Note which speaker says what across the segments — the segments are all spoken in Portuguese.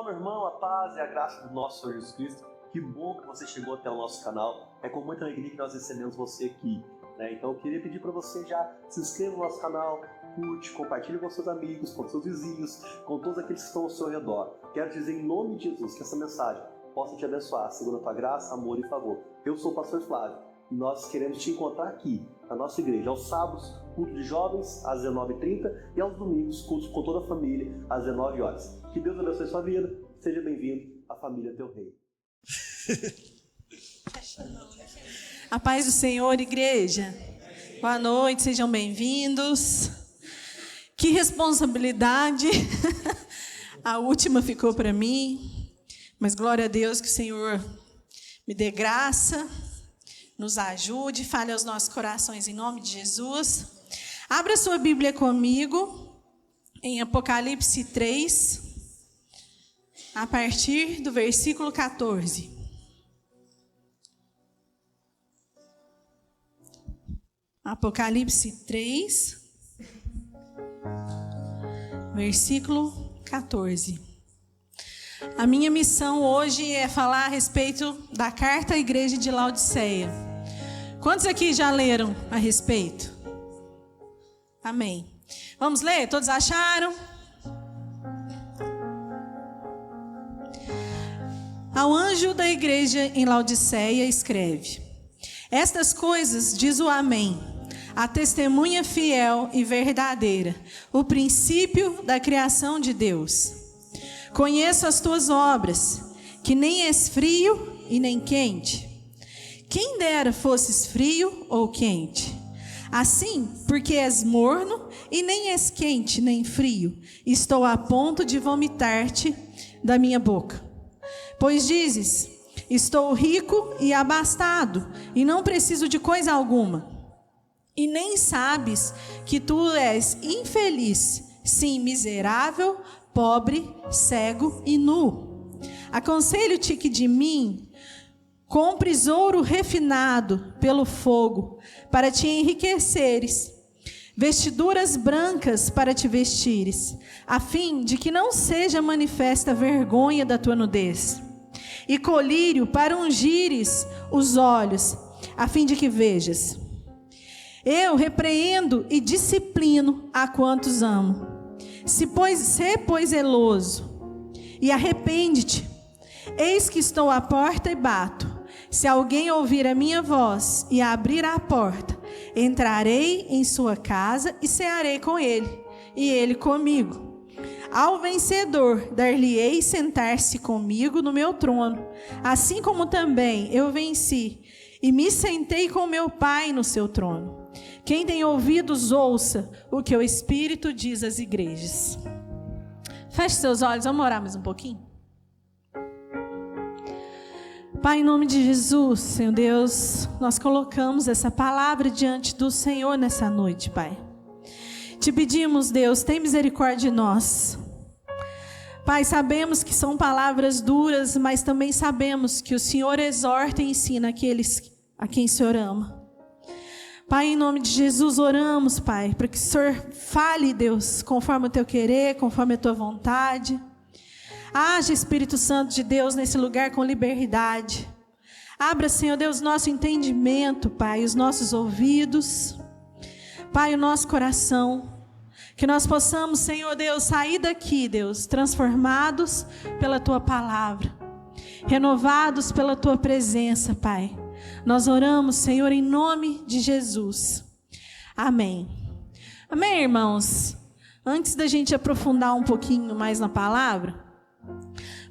Speaker 1: Irmão, irmã, a paz e a graça do nosso Senhor Jesus Cristo. Que bom que você chegou até o nosso canal. É com muita alegria que nós recebemos você aqui, né? Então eu queria pedir para você já se inscreva no nosso canal, curte, compartilhe com seus amigos, com seus vizinhos, com todos aqueles que estão ao seu redor. Quero dizer em nome de Jesus que essa mensagem possa te abençoar, segundo a tua graça, amor e favor. Eu sou o pastor Flávio e nós queremos te encontrar aqui, na nossa igreja, aos sábados, culto de jovens, às 19h30 e aos domingos, cultos com toda a família, às 19 horas. Que Deus abençoe sua vida, seja bem-vindo à família Teu Rei.
Speaker 2: A paz do Senhor, igreja. Boa noite, sejam bem-vindos. Que responsabilidade. A última ficou para mim, mas glória a Deus que o Senhor me dê graça, nos ajude, fale aos nossos corações em nome de Jesus. Abra sua Bíblia comigo em Apocalipse 3, a partir do versículo 14. Apocalipse 3, versículo 14. A minha missão hoje é falar a respeito da carta à igreja de Laodiceia. Quantos aqui já leram a respeito? Amém. Vamos ler? Todos acharam? Ao anjo da igreja em Laodiceia escreve: Estas coisas diz o Amém, a testemunha fiel e verdadeira, o princípio da criação de Deus. Conheço as tuas obras, que nem és frio e nem quente. Quem dera fosses frio ou quente. Assim, porque és morno e nem és quente nem frio, estou a ponto de vomitar-te da minha boca. Pois dizes: estou rico e abastado, e não preciso de coisa alguma. E nem sabes que tu és infeliz, sim, miserável, pobre, cego e nu. Aconselho-te que de mim compres ouro refinado pelo fogo, para te enriqueceres, vestiduras brancas para te vestires, a fim de que não seja manifesta a vergonha da tua nudez, e colírio para ungires os olhos, a fim de que vejas. Eu repreendo e disciplino a quantos amo. Sê, pois, zeloso, e arrepende-te. Eis que estou à porta e bato. Se alguém ouvir a minha voz e abrir a porta, entrarei em sua casa e cearei com ele, e ele comigo. Ao vencedor, dar-lhe-ei sentar-se comigo no meu trono, assim como também eu venci, e me sentei com meu Pai no seu trono. Quem tem ouvidos, ouça o que o Espírito diz às igrejas. Feche seus olhos, vamos orar mais um pouquinho? Pai, em nome de Jesus, Senhor Deus, nós colocamos essa palavra diante do Senhor nessa noite, Pai. Te pedimos, Deus, tem misericórdia de nós. Pai, sabemos que são palavras duras, mas também sabemos que o Senhor exorta e ensina aqueles a quem o Senhor ama. Pai, em nome de Jesus, oramos, Pai, para que o Senhor fale, Deus, conforme o teu querer, conforme a tua vontade. Haja, Espírito Santo de Deus, nesse lugar com liberdade. Abra, Senhor Deus, nosso entendimento, Pai, os nossos ouvidos, Pai, o nosso coração. Que nós possamos, Senhor Deus, sair daqui, Deus, transformados pela tua palavra, renovados pela tua presença, Pai. Nós oramos, Senhor, em nome de Jesus. Amém. Amém, irmãos? Antes da gente aprofundar um pouquinho mais na palavra,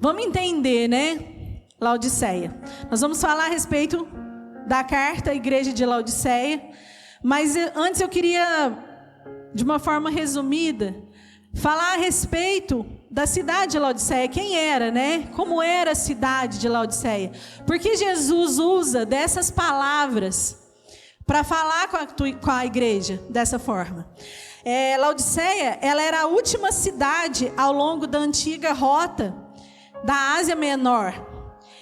Speaker 2: vamos entender, né? Laodiceia. Nós vamos falar a respeito da carta à igreja de Laodiceia, mas antes eu queria, de uma forma resumida, falar a respeito da cidade de Laodiceia. Quem era, né? Como era a cidade de Laodiceia? Porque Jesus usa dessas palavras para falar com a igreja dessa forma. Laodiceia, ela era a última cidade ao longo da antiga rota da Ásia Menor.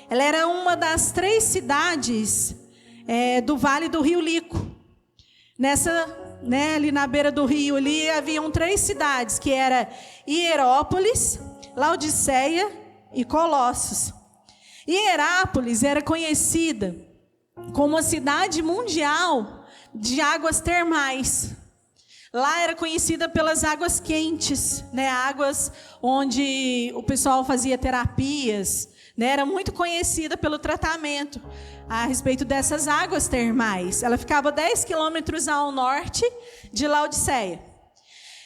Speaker 2: Ela era uma das 3 cidades do Vale do Rio Lico. Ali na beira do rio, ali haviam 3 cidades, que era Hierópolis, Laodiceia e Colossos. E Herápolis era conhecida como uma cidade mundial de águas termais. Lá era conhecida pelas águas quentes, né? Águas onde o pessoal fazia terapias, né? Era muito conhecida pelo tratamento a respeito dessas águas termais. Ela ficava 10 quilômetros ao norte de Laodiceia.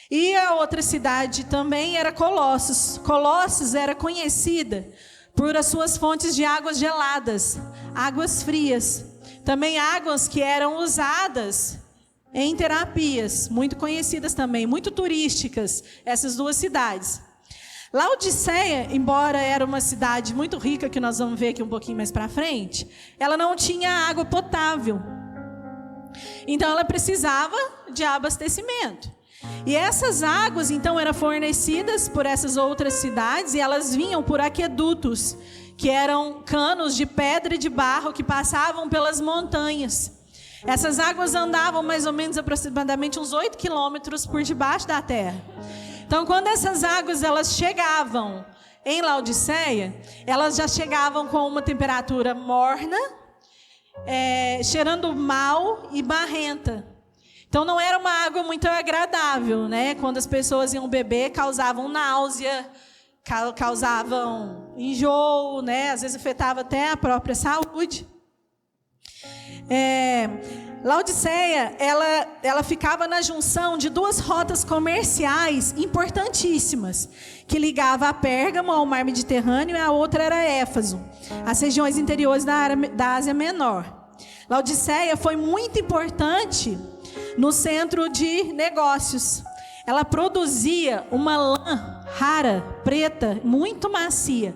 Speaker 2: E a outra cidade também era Colossos. Colossos era conhecida por as suas fontes de águas geladas, águas frias. Também águas que eram usadas em terapias, muito conhecidas também, muito turísticas, essas duas cidades. Laodiceia, embora era uma cidade muito rica, que nós vamos ver aqui um pouquinho mais para frente, ela não tinha água potável. Então ela precisava de abastecimento. E essas águas, então, eram fornecidas por essas outras cidades, e elas vinham por aquedutos, que eram canos de pedra e de barro que passavam pelas montanhas. Essas águas andavam mais ou menos aproximadamente uns 8 quilômetros por debaixo da terra. Então, quando essas águas elas chegavam em Laodiceia, elas já chegavam com uma temperatura morna, cheirando mal e barrenta. Então, não era uma água muito agradável, né? Quando as pessoas iam beber, causavam náusea, causavam enjoo, né? Às vezes afetava até a própria saúde. Laodiceia, ela ficava na junção de duas rotas comerciais importantíssimas, que ligava a Pérgamo ao mar Mediterrâneo, e a outra era Éfeso, as regiões interiores da Ásia Menor. Laodiceia foi muito importante no centro de negócios. Ela produzia uma lã rara, preta, muito macia.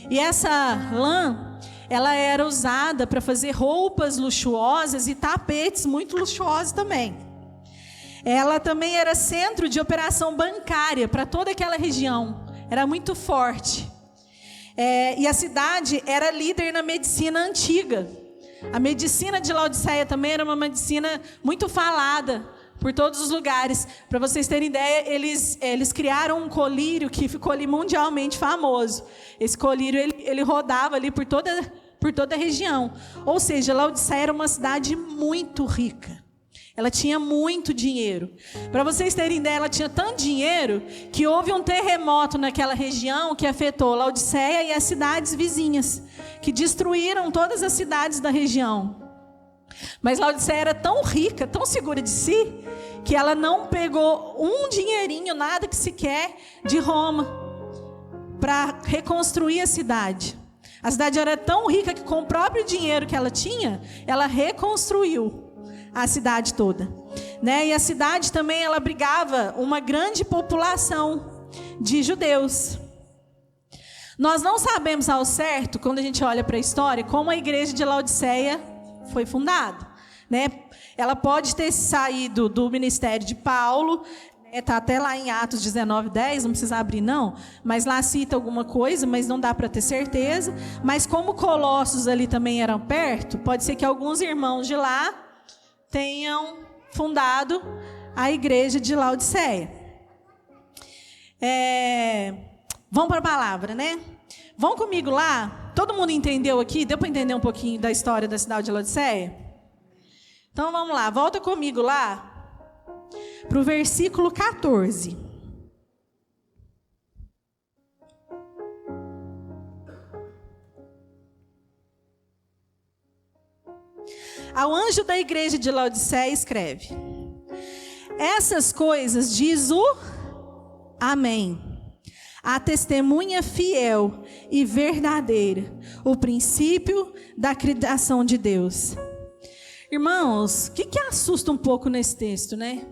Speaker 2: E essa lã, ela era usada para fazer roupas luxuosas e tapetes muito luxuosos também. Ela também era centro de operação bancária para toda aquela região. Era muito forte. E a cidade era líder na medicina antiga. A medicina de Laodiceia também era uma medicina muito falada por todos os lugares. Para vocês terem ideia, eles criaram um colírio que ficou ali mundialmente famoso. Esse colírio ele rodava ali por toda a região. Ou seja, Laodiceia era uma cidade muito rica. Ela tinha muito dinheiro. Para vocês terem ideia, ela tinha tanto dinheiro que houve um terremoto naquela região que afetou Laodiceia e as cidades vizinhas, que destruíram todas as cidades da região. Mas Laodiceia era tão rica, tão segura de si, que ela não pegou um dinheirinho, nada que sequer, de Roma, para reconstruir a cidade. A cidade era tão rica que, com o próprio dinheiro que ela tinha, ela reconstruiu a cidade toda, né? E a cidade também, ela abrigava uma grande população de judeus. Nós não sabemos ao certo, quando a gente olha para a história, como a igreja de Laodiceia foi fundada, né? Ela pode ter saído do ministério de Paulo, está até lá em Atos 19:10, não precisa abrir não, mas lá cita alguma coisa, mas não dá para ter certeza. Mas como Colossos ali também eram perto, pode ser que alguns irmãos de lá tenham fundado a igreja de Laodiceia. Vamos para a palavra, né? Vão comigo lá. Todo mundo entendeu aqui? Deu para entender um pouquinho da história da cidade de Laodiceia? Então vamos lá, volta comigo lá para o versículo 14. Ao anjo da igreja de Laodiceia escreve: essas coisas diz o Amém, a testemunha fiel e verdadeira, o princípio da criação de Deus. Irmãos, o que assusta um pouco nesse texto, né?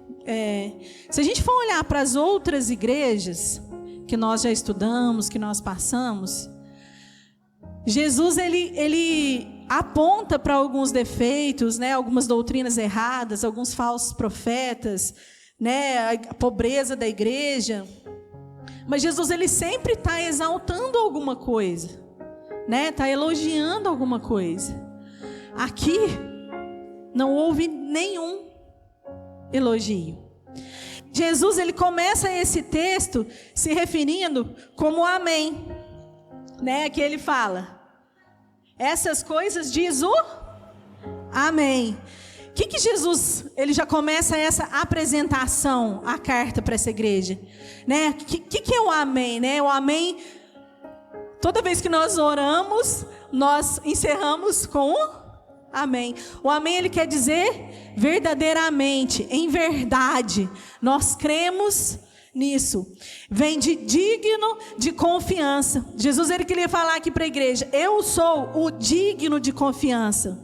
Speaker 2: Se a gente for olhar para as outras igrejas que nós já estudamos, que nós passamos, Jesus ele aponta para alguns defeitos, né? Algumas doutrinas erradas, alguns falsos profetas, né? A pobreza da igreja. Mas Jesus ele sempre está exaltando alguma coisa, né? Está elogiando alguma coisa. Aqui não houve nenhum elogio. Jesus ele começa esse texto se referindo como amém. né, que ele fala: essas coisas diz o amém. O que Jesus, ele já começa essa apresentação, a carta para essa igreja, né? O que é o amém, né? O amém, toda vez que nós oramos, nós encerramos com o amém. O amém, ele quer dizer verdadeiramente, em verdade. Nós cremos nisso. Vem de digno de confiança. Jesus, ele queria falar aqui para a igreja: eu sou o digno de confiança,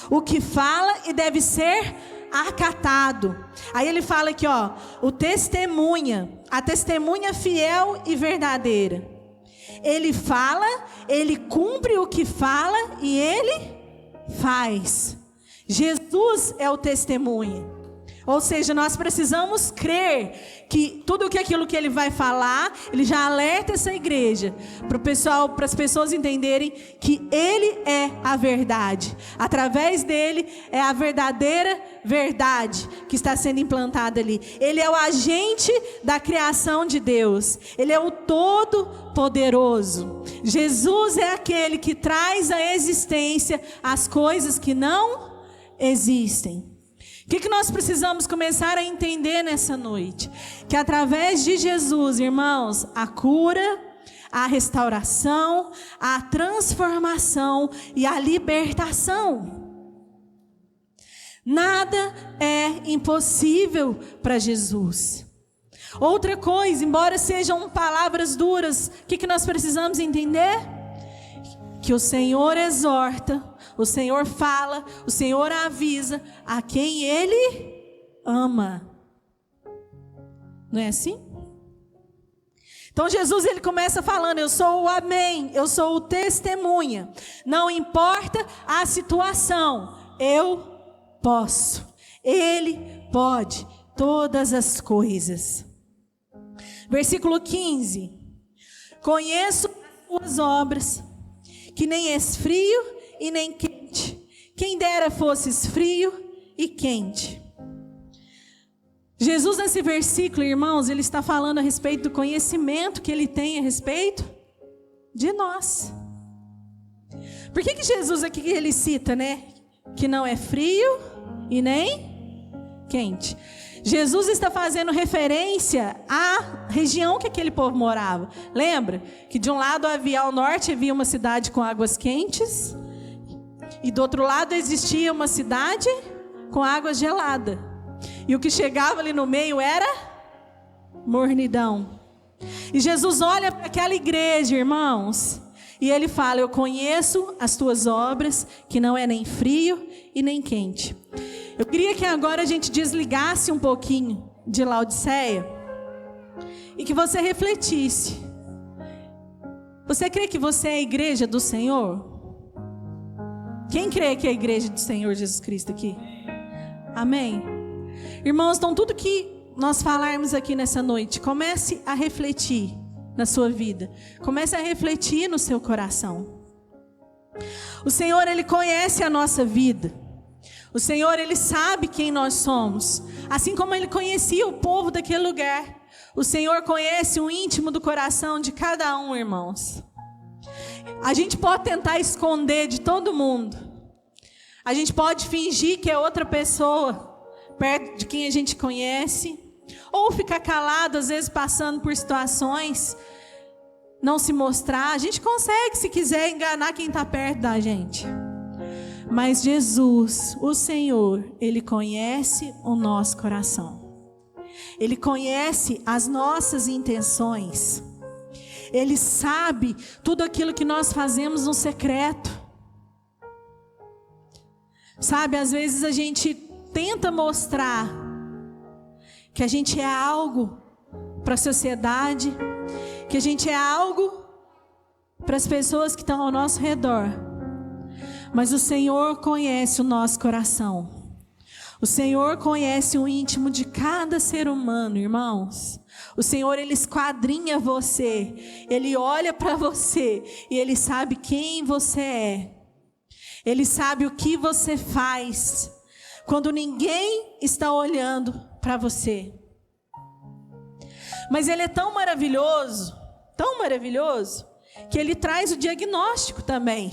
Speaker 2: o que fala e deve ser acatado. Aí ele fala aqui, ó, o testemunha, a testemunha fiel e verdadeira. Ele fala, ele cumpre o que fala e ele faz. Jesus é o testemunha. Ou seja, nós precisamos crer que tudo aquilo que ele vai falar, ele já alerta essa igreja, para as pessoas entenderem que ele é a verdade. Através dele é a verdadeira verdade que está sendo implantada ali. Ele é o agente da criação de Deus. Ele é o Todo-Poderoso. Jesus é aquele que traz à existência as coisas que não existem. O que nós precisamos começar a entender nessa noite? Que através de Jesus, irmãos, a cura, a restauração, a transformação e a libertação. Nada é impossível para Jesus. Outra coisa, embora sejam palavras duras, o que nós precisamos entender? Que o Senhor exorta, o Senhor fala, o Senhor avisa a quem Ele ama. Não é assim? Então Jesus, ele começa falando: eu sou o amém, eu sou o testemunha. Não importa a situação, eu posso. Ele pode todas as coisas. Versículo 15. Conheço as suas obras, que nem és frio e nem quente. Quem dera fosses frio e quente. Jesus, nesse versículo, irmãos, ele está falando a respeito do conhecimento que ele tem a respeito de nós. Por que Jesus aqui ele cita, né? Que não é frio e nem quente. Jesus está fazendo referência à região que aquele povo morava. Lembra que de um lado ao norte havia uma cidade com águas quentes, e do outro lado existia uma cidade com água gelada. E o que chegava ali no meio era mornidão. E Jesus olha para aquela igreja, irmãos, e ele fala: eu conheço as tuas obras, que não é nem frio e nem quente. Eu queria que agora a gente desligasse um pouquinho de Laodiceia e que você refletisse. Você crê que você é a igreja do Senhor? Quem crê que é a igreja do Senhor Jesus Cristo aqui? Amém? Irmãos, então tudo que nós falarmos aqui nessa noite, comece a refletir na sua vida. Comece a refletir no seu coração. O Senhor, Ele conhece a nossa vida. O Senhor, Ele sabe quem nós somos. Assim como Ele conhecia o povo daquele lugar. O Senhor conhece o íntimo do coração de cada um, irmãos. A gente pode tentar esconder de todo mundo. A gente pode fingir que é outra pessoa perto de quem a gente conhece. Ou ficar calado, às vezes passando por situações, não se mostrar. A gente consegue, se quiser, enganar quem está perto da gente. Mas Jesus, o Senhor, Ele conhece o nosso coração. Ele conhece as nossas intenções. Ele sabe tudo aquilo que nós fazemos no secreto. Sabe, às vezes a gente tenta mostrar que a gente é algo para a sociedade, que a gente é algo para as pessoas que estão ao nosso redor. Mas o Senhor conhece o nosso coração. O Senhor conhece o íntimo de cada ser humano, irmãos. O Senhor, Ele esquadrinha você. Ele olha para você e Ele sabe quem você é. Ele sabe o que você faz quando ninguém está olhando para você. Mas Ele é tão maravilhoso, que ele traz o diagnóstico também.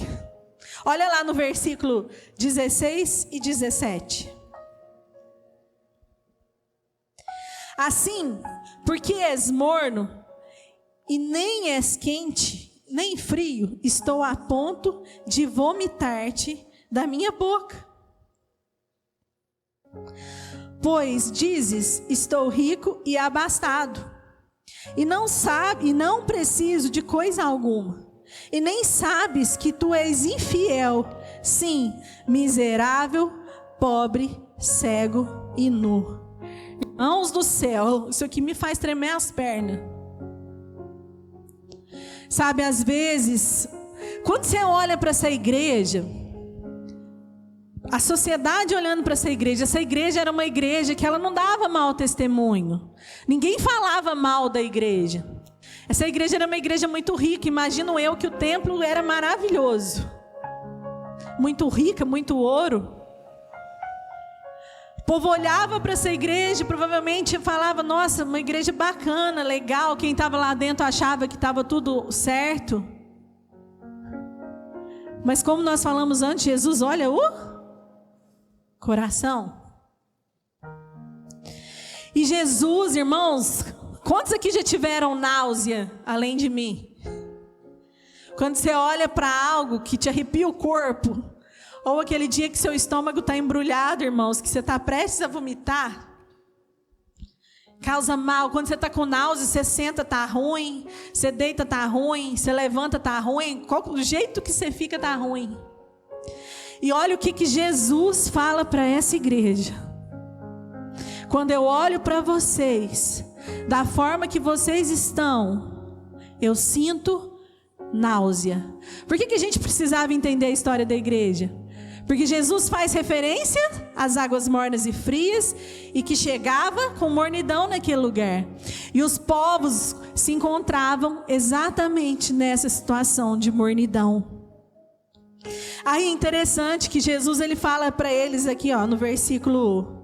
Speaker 2: Olha lá no versículo 16 e 17. Assim, porque és morno e nem és quente, nem frio, estou a ponto de vomitar-te da minha boca. Pois dizes, estou rico e abastado, e não preciso de coisa alguma, e nem sabes que tu és infiel, sim, miserável, pobre, cego e nu. Irmãos do céu, isso aqui me faz tremer as pernas. Sabe, às vezes, quando você olha para essa igreja, a sociedade olhando para essa igreja era uma igreja que ela não dava mau testemunho. Ninguém falava mal da igreja. Essa igreja era uma igreja muito rica. Imagino eu que o templo era maravilhoso. Muito rica, muito ouro. O povo olhava para essa igreja e provavelmente falava, nossa, uma igreja bacana, legal. Quem estava lá dentro achava que estava tudo certo. Mas como nós falamos antes, Jesus olha o coração. E Jesus, irmãos, quantos aqui já tiveram náusea além de mim? Quando você olha para algo que te arrepia o corpo, ou aquele dia que seu estômago está embrulhado, irmãos, que você está prestes a vomitar, causa mal. Quando você está com náusea, você senta, está ruim, você deita, está ruim, você levanta, está ruim, do jeito que você fica, está ruim. E olha o que Jesus fala para essa igreja. Quando eu olho para vocês, da forma que vocês estão, eu sinto náusea. Por que a gente precisava entender a história da igreja? Porque Jesus faz referência às águas mornas e frias e que chegava com mornidão naquele lugar. E os povos se encontravam exatamente nessa situação de mornidão. Aí é interessante que Jesus ele fala para eles aqui, ó, no versículo...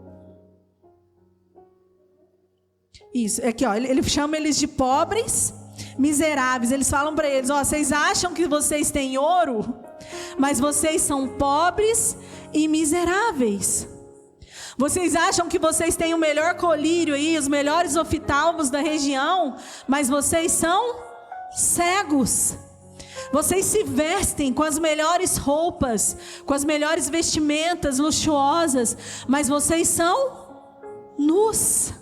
Speaker 2: Isso, aqui, ó, ele chama eles de pobres, miseráveis. Eles falam para eles, ó, vocês acham que vocês têm ouro, mas vocês são pobres e miseráveis. Vocês acham que vocês têm o melhor colírio aí, os melhores oftalmos da região, mas vocês são cegos. Vocês se vestem com as melhores roupas, com as melhores vestimentas luxuosas, mas vocês são nus.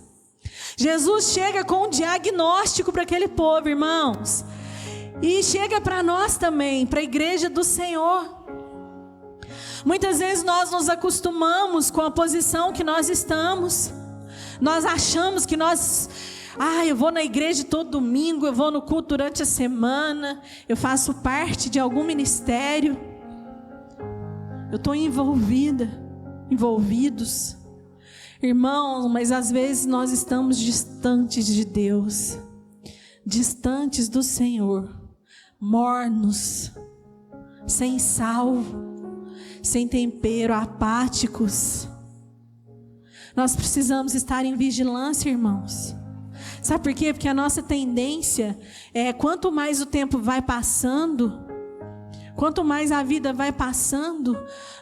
Speaker 2: Jesus chega com um diagnóstico para aquele povo, irmãos. E chega para nós também, para a igreja do Senhor. Muitas vezes nós nos acostumamos com a posição que nós estamos. Nós achamos que eu vou na igreja todo domingo, eu vou no culto durante a semana, eu faço parte de algum ministério. Eu estou envolvidos. Irmãos, mas às vezes nós estamos distantes de Deus, distantes do Senhor, mornos, sem sal, sem tempero, apáticos. Nós precisamos estar em vigilância, irmãos. Sabe por quê? Porque a nossa tendência é, quanto mais o tempo vai passando, quanto mais a vida vai passando,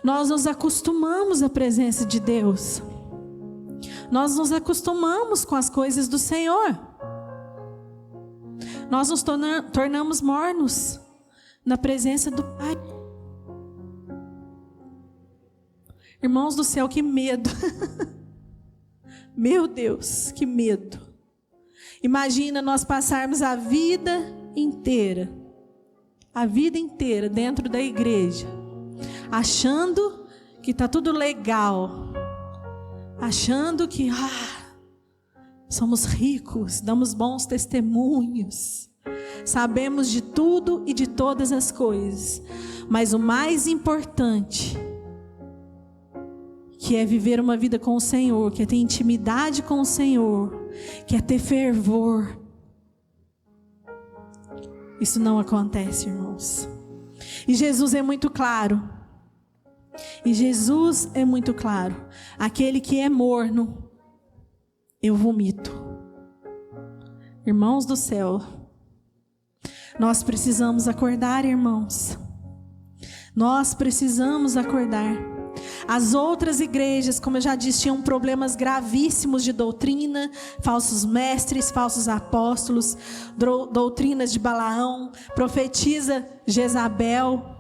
Speaker 2: nós nos acostumamos à presença de Deus. Nós nos acostumamos com as coisas do Senhor. Nós nos tornamos mornos na presença do Pai. Irmãos do céu, que medo. Meu Deus, que medo. Imagina nós passarmos a vida inteira dentro da igreja, achando que está tudo legal, achando que somos ricos, damos bons testemunhos, sabemos de tudo e de todas as coisas, mas o mais importante, que é viver uma vida com o Senhor, que é ter intimidade com o Senhor, que é ter fervor, isso não acontece, irmãos. E Jesus é muito claro. Aquele que é morno, eu vomito. Irmãos do céu, Nós precisamos acordar, irmãos. Nós precisamos acordar. As outras igrejas, como eu já disse, tinham problemas gravíssimos de doutrina, falsos mestres, falsos apóstolos, doutrinas de Balaão, profetisa Jezabel.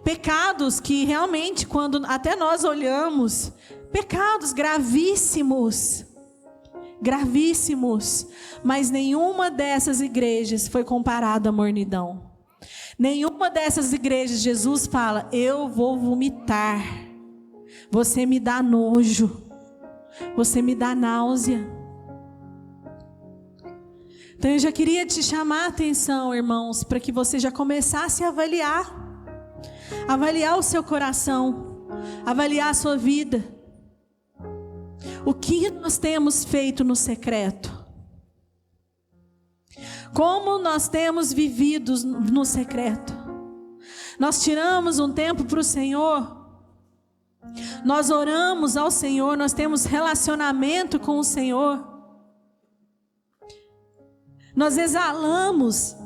Speaker 2: Pecados que realmente, quando até nós olhamos, pecados gravíssimos, gravíssimos, mas nenhuma dessas igrejas foi comparada à mornidão. Nenhuma dessas igrejas Jesus fala: eu vou vomitar, você me dá nojo, você me dá náusea. Então eu já queria te chamar a atenção, irmãos, para que você já começasse a avaliar o seu coração, avaliar a sua vida. O que nós temos feito no secreto? Como nós temos vivido no secreto? Nós tiramos um tempo para o Senhor? Nós oramos ao Senhor? Nós temos relacionamento com o Senhor? Nós exalamos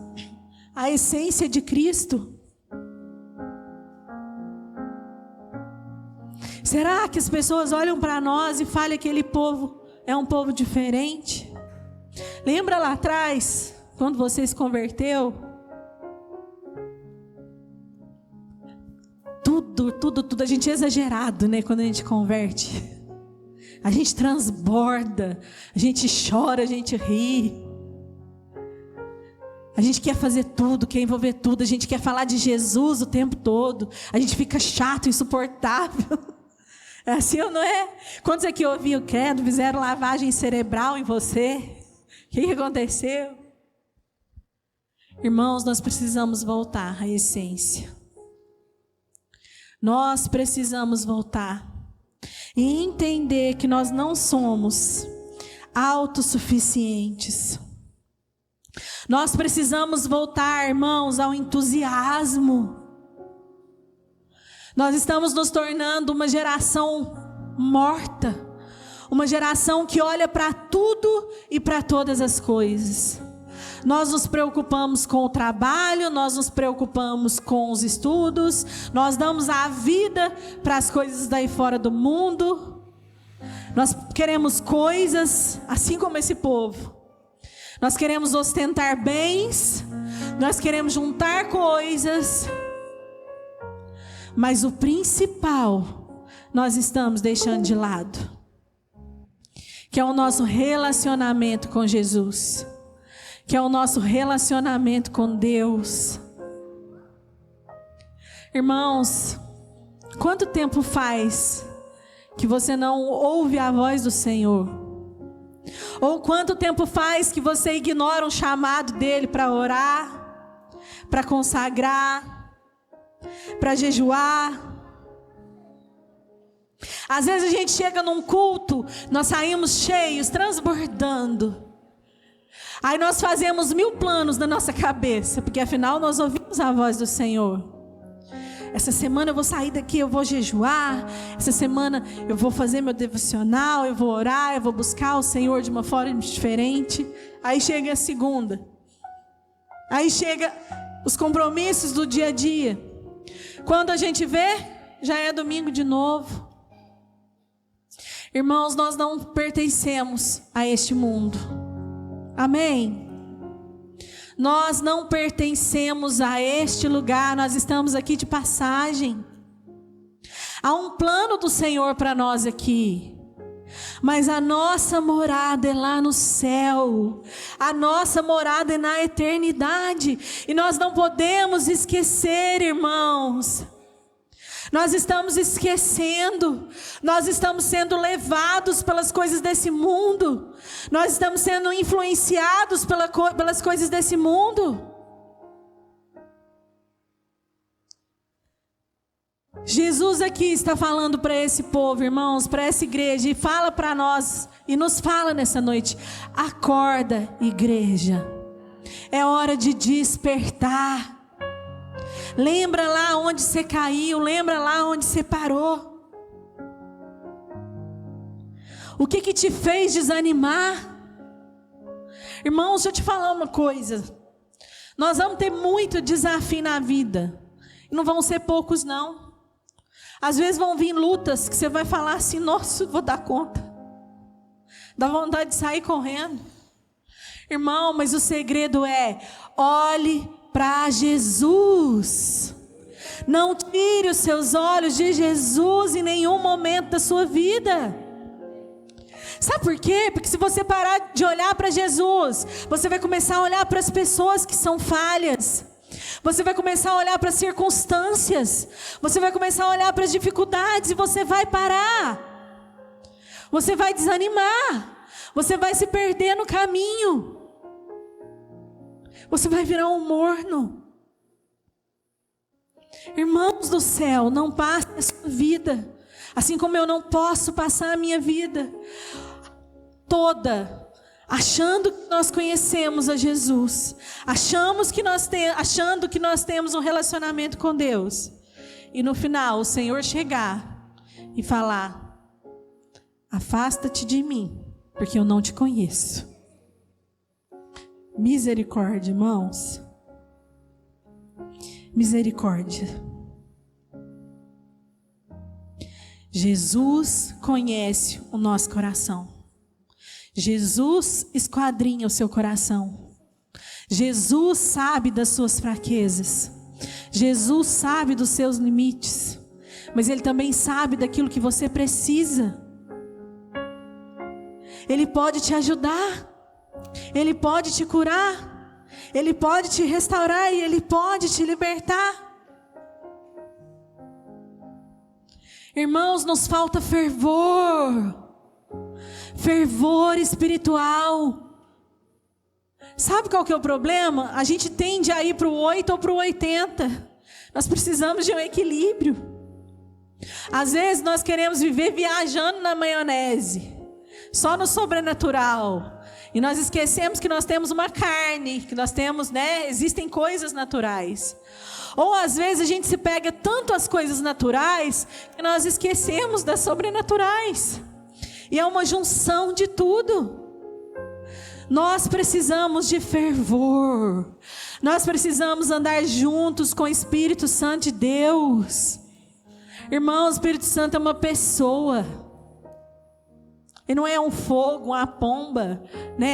Speaker 2: a essência de Cristo? Será que as pessoas olham para nós e falam que aquele povo é um povo diferente? Lembra lá atrás, quando você se converteu? Tudo, a gente é exagerado, né? Quando a gente converte, a gente transborda, a gente chora, a gente ri. A gente quer fazer tudo, quer envolver tudo, a gente quer falar de Jesus o tempo todo, a gente fica chato, insuportável. É assim ou não é? Quantos aqui ouviram o credo, fizeram lavagem cerebral em você? O que aconteceu? Irmãos, nós precisamos voltar à essência. Nós precisamos voltar e entender que nós não somos autossuficientes. Nós precisamos voltar, irmãos, ao entusiasmo. Nós estamos nos tornando uma geração morta, uma geração que olha para tudo e para todas as coisas. Nós nos preocupamos com o trabalho, nós nos preocupamos com os estudos, nós damos a vida para as coisas daí fora do mundo. Nós queremos coisas, assim como esse povo. Nós queremos ostentar bens, nós queremos juntar coisas, mas o principal nós estamos deixando de lado, que é o nosso relacionamento com Jesus, que é o nosso relacionamento com Deus. Irmãos, quanto tempo faz que você não ouve a voz do Senhor? Ou quanto tempo faz que você ignora um chamado dele para orar, para consagrar, para jejuar? Às vezes a gente chega num culto, nós saímos cheios, transbordando. Aí nós fazemos 1000 planos na nossa cabeça, porque afinal nós ouvimos a voz do Senhor. Essa semana eu vou sair daqui, eu vou jejuar. Essa semana eu vou fazer meu devocional, eu vou orar, eu vou buscar o Senhor de uma forma diferente. Aí chega a segunda. Aí chega os compromissos do dia a dia. Quando a gente vê, já é domingo de novo. Irmãos, nós não pertencemos a este mundo. Amém? Nós não pertencemos a este lugar, nós estamos aqui de passagem. Há um plano do Senhor para nós aqui, mas a nossa morada é lá no céu, a nossa morada é na eternidade, e nós não podemos esquecer, irmãos. Nós estamos esquecendo, nós estamos sendo levados pelas coisas desse mundo, nós estamos sendo influenciados pelas coisas desse mundo. Jesus aqui está falando para esse povo, irmãos, para essa igreja, e fala para nós, e nos fala nessa noite: acorda, igreja, é hora de despertar. Lembra lá onde você caiu, lembra lá onde você parou. O que te fez desanimar? Irmãos, deixa eu te falar uma coisa. Nós vamos ter muito desafio na vida. E não vão ser poucos, não. Às vezes vão vir lutas que você vai falar assim: nossa, vou dar conta. Dá vontade de sair correndo. Irmão, mas o segredo é: olhe para Jesus. Não tire os seus olhos de Jesus em nenhum momento da sua vida. Sabe por quê? Porque se você parar de olhar para Jesus, você vai começar a olhar para as pessoas que são falhas. Você vai começar a olhar para as circunstâncias. Você vai começar a olhar para as dificuldades e você vai parar. Você vai desanimar. Você vai se perder no caminho. Você vai virar um morno. Irmãos do céu, não passe a sua vida, assim como eu não posso passar a minha vida toda achando que nós conhecemos a Jesus, achando que nós temos um relacionamento com Deus, e no final o Senhor chegar e falar: afasta-te de mim, porque eu não te conheço. Misericórdia, irmãos. Misericórdia. Jesus conhece o nosso coração. Jesus esquadrinha o seu coração. Jesus sabe das suas fraquezas. Jesus sabe dos seus limites. Mas Ele também sabe daquilo que você precisa. Ele pode te ajudar. Ele pode te curar. Ele pode te restaurar e Ele pode te libertar. Irmãos, nos falta fervor. Fervor espiritual. Sabe qual que é o problema? A gente tende a ir para o 8 ou para o 80. Nós precisamos de um equilíbrio. Às vezes nós queremos viver viajando na maionese, só no sobrenatural. E nós esquecemos que nós temos uma carne, que nós temos, existem coisas naturais. Ou às vezes a gente se pega tanto às coisas naturais que nós esquecemos das sobrenaturais. E é uma junção de tudo. Nós precisamos de fervor. Nós precisamos andar juntos com o Espírito Santo de Deus. Irmão, o Espírito Santo é uma pessoa. Ele não é um fogo, uma pomba,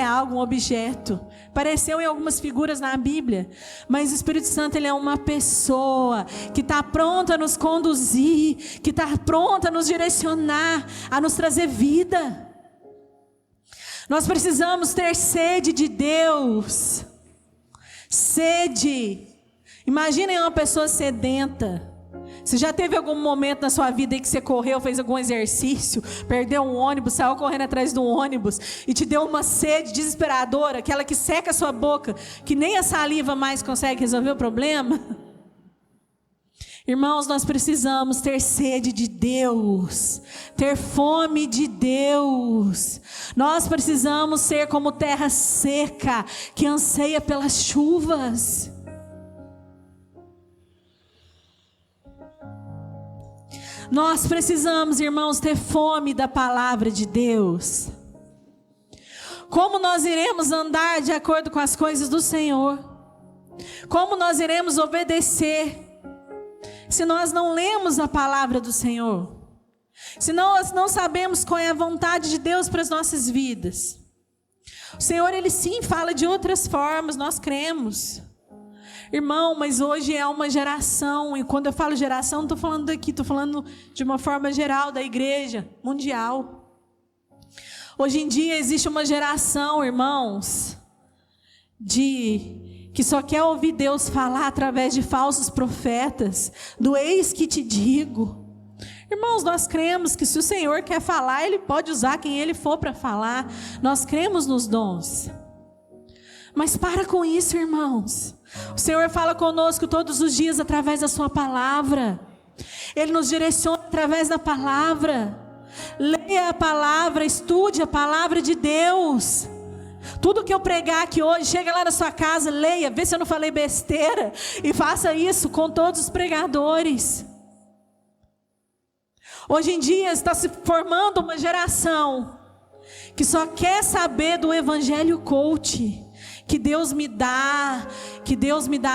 Speaker 2: algo, um objeto. Apareceu em algumas figuras na Bíblia. Mas o Espírito Santo, ele é uma pessoa que está pronta a nos conduzir, que está pronta a nos direcionar, a nos trazer vida. Nós precisamos ter sede de Deus. Sede. Imaginem uma pessoa sedenta. Você já teve algum momento na sua vida em que você correu, fez algum exercício, perdeu um ônibus, saiu correndo atrás do ônibus e te deu uma sede desesperadora, aquela que seca a sua boca, que nem a saliva mais consegue resolver o problema? Irmãos, nós precisamos ter sede de Deus, ter fome de Deus. Nós precisamos ser como terra seca, que anseia pelas chuvas. Nós precisamos, irmãos, ter fome da palavra de Deus. Como nós iremos andar de acordo com as coisas do Senhor? Como nós iremos obedecer se nós não lemos a palavra do Senhor? Se nós não sabemos qual é a vontade de Deus para as nossas vidas? O Senhor, Ele sim fala de outras formas, nós cremos. Irmão, mas hoje é uma geração, e quando eu falo geração, não estou falando daqui, estou falando de uma forma geral da igreja mundial. Hoje em dia existe uma geração, irmãos, que só quer ouvir Deus falar através de falsos profetas, do eis que te digo. Irmãos, nós cremos que se o Senhor quer falar, Ele pode usar quem Ele for para falar. Nós cremos nos dons. Mas para com isso, irmãos. O Senhor fala conosco todos os dias através da sua palavra. Ele nos direciona através da palavra. Leia a palavra, estude a palavra de Deus. Tudo que eu pregar aqui hoje, chega lá na sua casa, leia, vê se eu não falei besteira. E faça isso com todos os pregadores. Hoje em dia está se formando uma geração que só quer saber do evangelho coach, que Deus me dá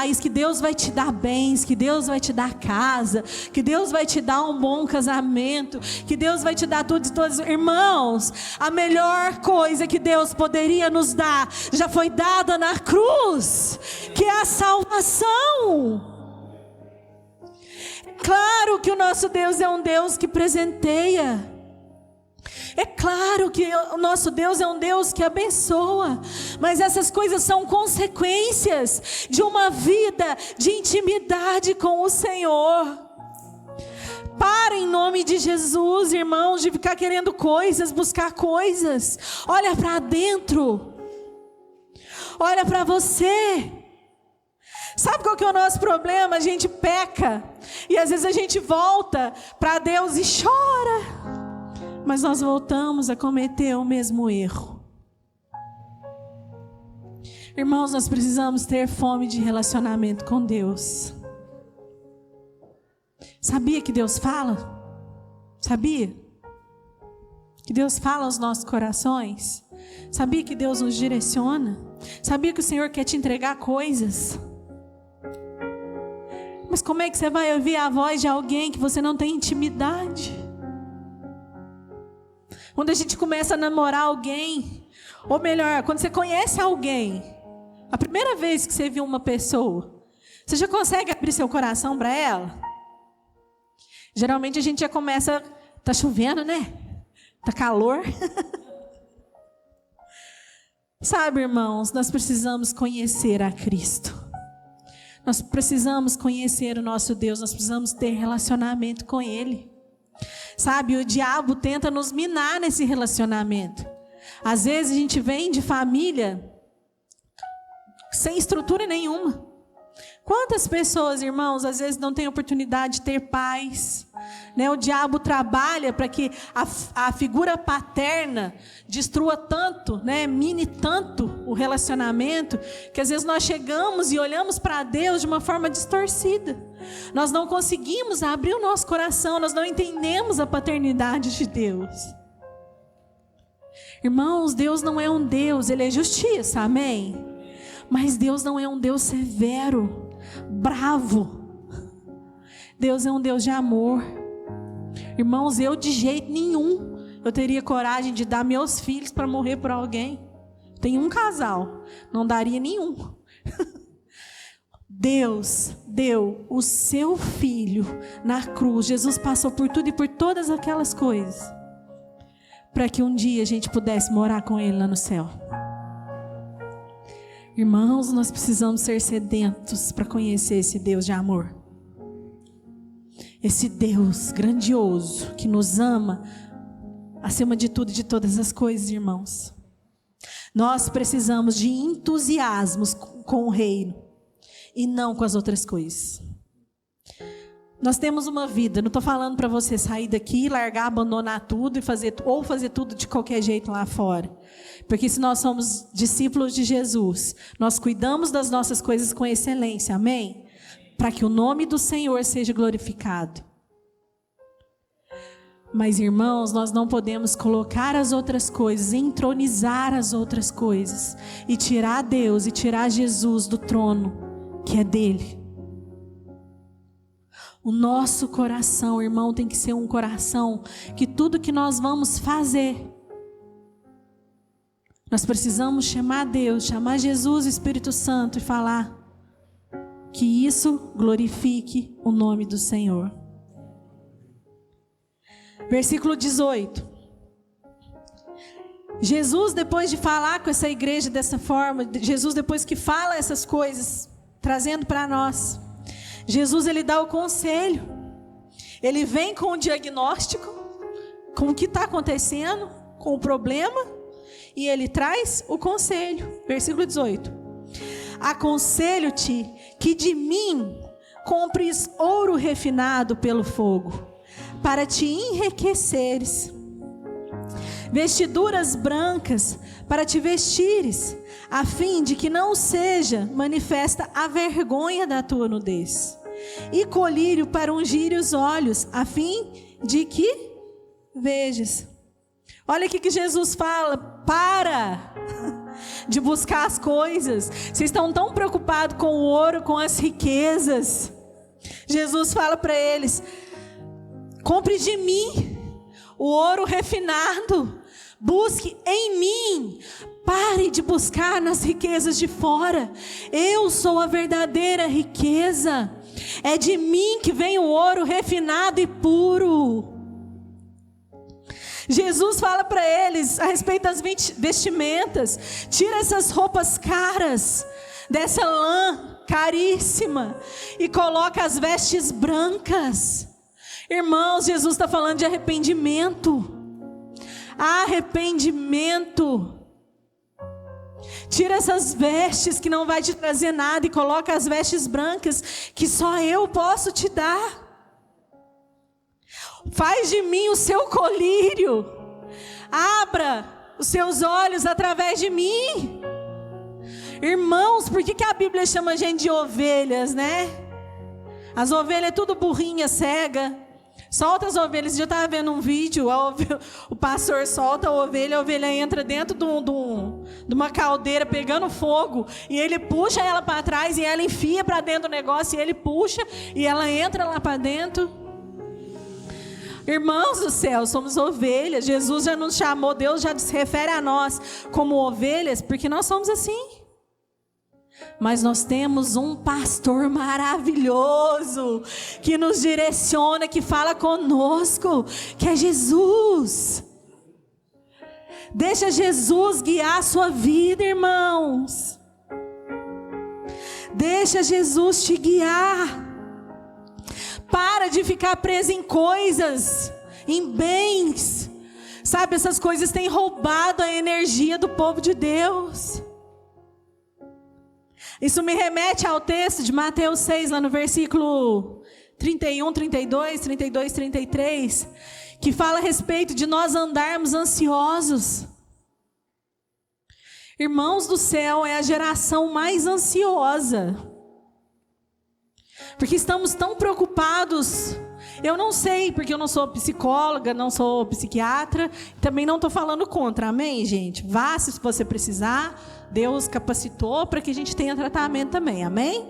Speaker 2: isso, que Deus vai te dar bens, que Deus vai te dar casa, que Deus vai te dar um bom casamento, que Deus vai te dar tudo e todos. Irmãos, a melhor coisa que Deus poderia nos dar já foi dada na cruz, que é a salvação. Claro que o nosso Deus é um Deus que presenteia. É claro que o nosso Deus é um Deus que abençoa. Mas essas coisas são consequências de uma vida de intimidade com o Senhor. Para em nome de Jesus, irmãos, de ficar querendo coisas, buscar coisas. Olha para dentro. Olha para você. Sabe qual que é o nosso problema? A gente peca e às vezes a gente volta para Deus e chora, mas nós voltamos a cometer o mesmo erro. Irmãos, nós precisamos ter fome de relacionamento com Deus. Sabia que Deus fala? Sabia? Que Deus fala aos nossos corações? Sabia que Deus nos direciona? Sabia que o Senhor quer te entregar coisas? Mas como é que você vai ouvir a voz de alguém que você não tem intimidade? Quando a gente começa a namorar alguém, ou melhor, quando você conhece alguém, a primeira vez que você viu uma pessoa, você já consegue abrir seu coração para ela? Geralmente a gente já começa, tá chovendo, né? Tá calor. Sabe, irmãos, nós precisamos conhecer a Cristo. Nós precisamos conhecer o nosso Deus, nós precisamos ter relacionamento com Ele. Sabe, o diabo tenta nos minar nesse relacionamento. Às vezes a gente vem de família sem estrutura nenhuma. Quantas pessoas, irmãos, às vezes não têm oportunidade de ter pais, né? O diabo trabalha para que a figura paterna destrua tanto, né? Mine tanto o relacionamento, que às vezes nós chegamos e olhamos para Deus de uma forma distorcida. Nós não conseguimos abrir o nosso coração, nós não entendemos a paternidade de Deus. Irmãos, Deus não é um Deus, Ele é justiça, amém? Mas Deus não é um Deus severo, bravo. Deus é um Deus de amor. Irmãos, eu de jeito nenhum eu teria coragem de dar meus filhos para morrer por alguém. Tem um casal, não daria nenhum. Deus deu o seu filho na cruz. Jesus passou por tudo e por todas aquelas coisas, para que um dia a gente pudesse morar com Ele lá no céu. Irmãos, nós precisamos ser sedentos para conhecer esse Deus de amor. Esse Deus grandioso que nos ama acima de tudo e de todas as coisas, irmãos. Nós precisamos de entusiasmos com o reino e não com as outras coisas. Nós temos uma vida, não estou falando para você sair daqui, largar, abandonar tudo e fazer tudo de qualquer jeito lá fora. Porque se nós somos discípulos de Jesus, nós cuidamos das nossas coisas com excelência, amém? Para que o nome do Senhor seja glorificado. Mas, irmãos, nós não podemos colocar as outras coisas, entronizar as outras coisas e tirar Deus e tirar Jesus do trono que é dele. O nosso coração, irmão, tem que ser um coração que tudo que nós vamos fazer, nós precisamos chamar Deus, chamar Jesus, o Espírito Santo e falar que isso glorifique o nome do Senhor. Versículo 18. Jesus, depois de falar com essa igreja dessa forma, Jesus, depois que fala essas coisas, trazendo para nós, Jesus, ele dá o conselho. Ele vem com o diagnóstico, com o que está acontecendo, com o problema, e ele traz o conselho. Versículo 18. Aconselho-te que de mim compres ouro refinado pelo fogo, para te enriqueceres, vestiduras brancas para te vestires, a fim de que não seja manifesta a vergonha da tua nudez, e colírio para ungir os olhos, a fim de que vejas. Olha aqui que Jesus fala: para, de buscar as coisas. Vocês estão tão preocupados com o ouro, com as riquezas. Jesus fala para eles: compre de mim o ouro refinado, busque em mim. Pare de buscar nas riquezas de fora. Eu sou a verdadeira riqueza. É de mim que vem o ouro refinado e puro. Jesus fala para eles a respeito das vestimentas: tira essas roupas caras, dessa lã caríssima, e coloca as vestes brancas. Irmãos, Jesus está falando de arrependimento. Arrependimento. Tira essas vestes que não vai te trazer nada e coloca as vestes brancas que só eu posso te dar. Faz de mim o seu colírio. Abra os seus olhos através de mim. Irmãos, por que a Bíblia chama a gente de ovelhas, né? As ovelhas é tudo burrinha, cega. Solta as ovelhas. Eu estava vendo um vídeo, o pastor solta a ovelha entra dentro de uma caldeira pegando fogo, e ele puxa ela para trás, e ela enfia para dentro do negócio, e ele puxa, e ela entra lá para dentro. Irmãos do céu, somos ovelhas. Jesus já nos chamou, Deus já se refere a nós como ovelhas, porque nós somos assim. Mas nós temos um pastor maravilhoso, que nos direciona, que fala conosco, que é Jesus. Deixa Jesus guiar a sua vida, irmãos. Deixa Jesus te guiar. Para de ficar preso em coisas, em bens. Sabe, essas coisas têm roubado a energia do povo de Deus. Isso me remete ao texto de Mateus 6, lá no versículo 31, 32, 33, que fala a respeito de nós andarmos ansiosos. Irmãos do céu, é a geração mais ansiosa, porque estamos tão preocupados. Eu não sei, porque eu não sou psicóloga, não sou psiquiatra, também não estou falando contra, amém, gente? Vá se você precisar, Deus capacitou para que a gente tenha tratamento também, amém?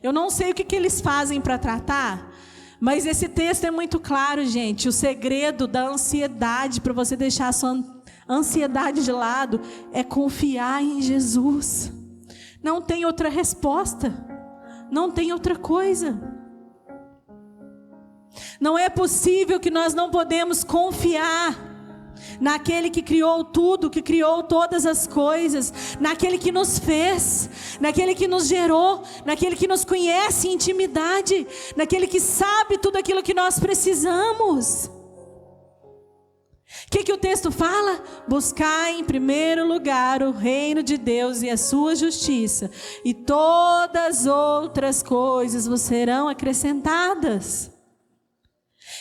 Speaker 2: Eu não sei o que eles fazem para tratar, mas esse texto é muito claro, gente. O segredo da ansiedade, para você deixar a sua ansiedade de lado, é confiar em Jesus. Não tem outra resposta, não tem outra coisa. Não é possível que nós não podemos confiar naquele que criou tudo, que criou todas as coisas, naquele que nos fez, naquele que nos gerou, naquele que nos conhece em intimidade, naquele que sabe tudo aquilo que nós precisamos. O que o texto fala? Buscar em primeiro lugar o reino de Deus e a sua justiça, e todas as outras coisas vos serão acrescentadas.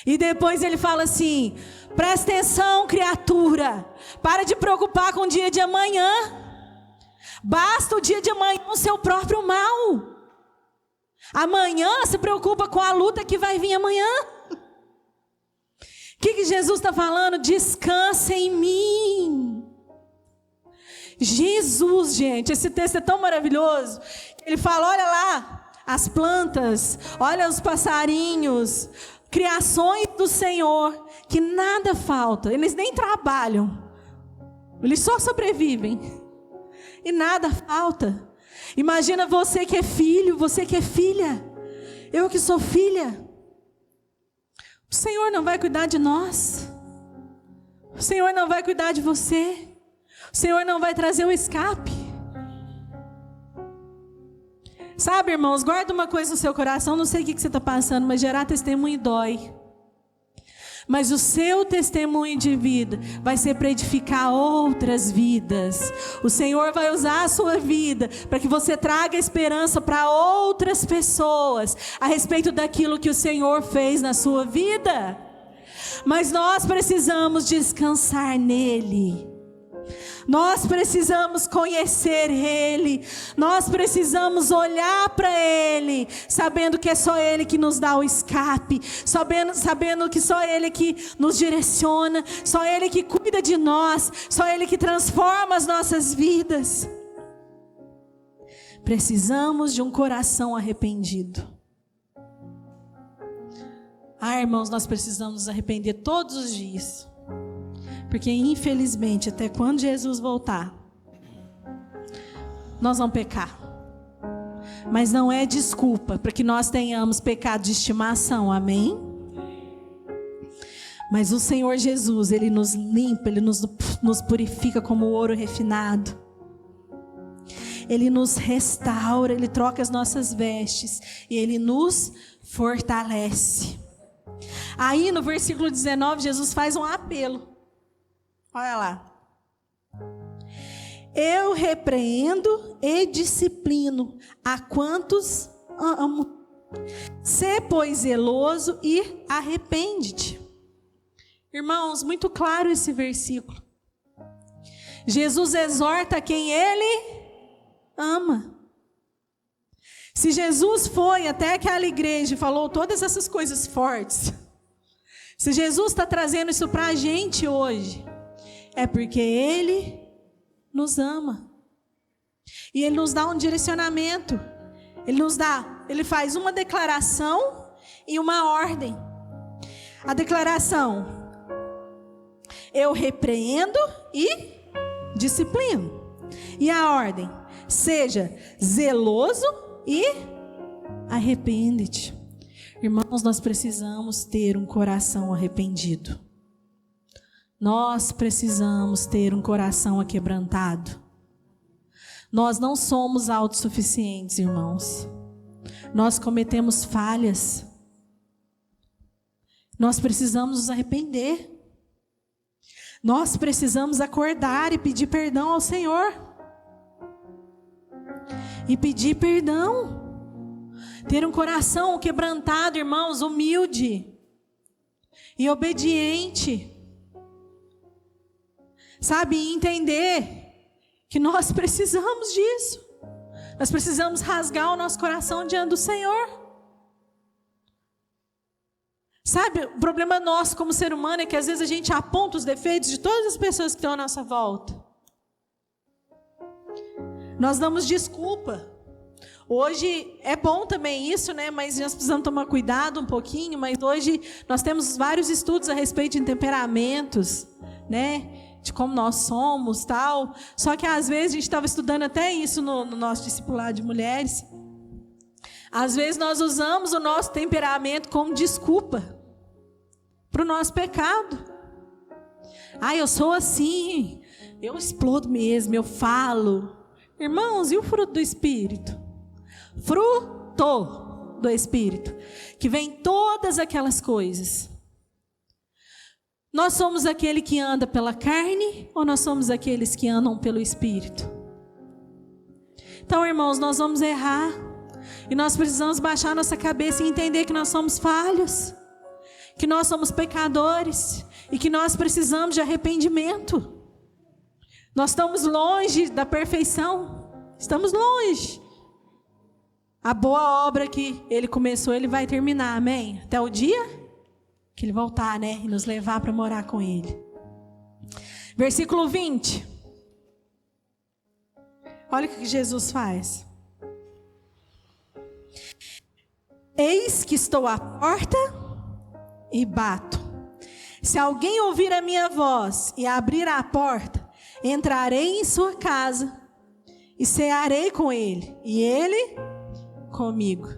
Speaker 2: E depois ele fala assim: presta atenção, criatura, para de preocupar com o dia de amanhã. Basta o dia de amanhã o seu próprio mal. Amanhã se preocupa com a luta que vai vir amanhã. O que Jesus está falando? Descansa em mim. Jesus, gente, esse texto é tão maravilhoso. Ele fala: olha lá as plantas, olha os passarinhos, criações do Senhor, que nada falta. Eles nem trabalham, eles só sobrevivem, e nada falta. Imagina você que é filho, você que é filha, eu que sou filha. O Senhor não vai cuidar de nós, o Senhor não vai cuidar de você, o Senhor não vai trazer o escape. Sabe, irmãos, guarda uma coisa no seu coração. Não sei o que você está passando, mas gerar testemunho dói. Mas o seu testemunho de vida vai ser para edificar outras vidas. O Senhor vai usar a sua vida para que você traga esperança para outras pessoas a respeito daquilo que o Senhor fez na sua vida. Mas nós precisamos descansar nele. Nós precisamos conhecer Ele, nós precisamos olhar para Ele, sabendo que é só Ele que nos dá o escape, sabendo que só Ele que nos direciona, só Ele que cuida de nós, só Ele que transforma as nossas vidas. Precisamos de um coração arrependido. Irmãos, nós precisamos nos arrepender todos os dias. Porque infelizmente, até quando Jesus voltar, nós vamos pecar. Mas não é desculpa para que nós tenhamos pecado de estimação, amém? Mas o Senhor Jesus, Ele nos limpa, Ele nos purifica como ouro refinado. Ele nos restaura, Ele troca as nossas vestes e Ele nos fortalece. Aí no versículo 19, Jesus faz um apelo. Olha lá. Eu repreendo e disciplino a quantos amo. Sê, pois, zeloso e arrepende-te. Irmãos, muito claro esse versículo. Jesus exorta quem Ele ama. Se Jesus foi até aquela igreja e falou todas essas coisas fortes, se Jesus está trazendo isso para a gente hoje, é porque Ele nos ama. E Ele nos dá um direcionamento. Ele faz uma declaração e uma ordem. A declaração: eu repreendo e disciplino. E a ordem: seja zeloso e arrepende-te. Irmãos, nós precisamos ter um coração arrependido. Nós precisamos ter um coração aquebrantado. Nós não somos autossuficientes, irmãos. Nós cometemos falhas. Nós precisamos nos arrepender. Nós precisamos acordar e pedir perdão ao Senhor. E pedir perdão. Ter um coração quebrantado, irmãos, humilde e obediente. Sabe, entender que nós precisamos disso. Nós precisamos rasgar o nosso coração diante do Senhor. Sabe, o problema nosso como ser humano é que às vezes a gente aponta os defeitos de todas as pessoas que estão à nossa volta. Nós damos desculpa. Hoje é bom também isso, né? Mas nós precisamos tomar cuidado um pouquinho. Mas hoje nós temos vários estudos a respeito de temperamentos, né? De como nós somos, tal. Só que às vezes a gente estava estudando até isso no nosso discipulado de mulheres. Às vezes nós usamos o nosso temperamento como desculpa para o nosso pecado. Eu sou assim, eu explodo mesmo, eu falo. Irmãos, e o fruto do Espírito? Fruto do Espírito, que vem todas aquelas coisas. Nós somos aquele que anda pela carne ou nós somos aqueles que andam pelo Espírito? Então, irmãos, nós vamos errar e nós precisamos baixar nossa cabeça e entender que nós somos falhos, que nós somos pecadores e que nós precisamos de arrependimento. Nós estamos longe da perfeição, estamos longe. A boa obra que Ele começou, Ele vai terminar, amém? Até o dia que Ele voltar, né? E nos levar para morar com Ele. Versículo 20. Olha o que Jesus faz. Eis que estou à porta e bato. Se alguém ouvir a minha voz e abrir a porta, entrarei em sua casa e cearei com ele e ele comigo.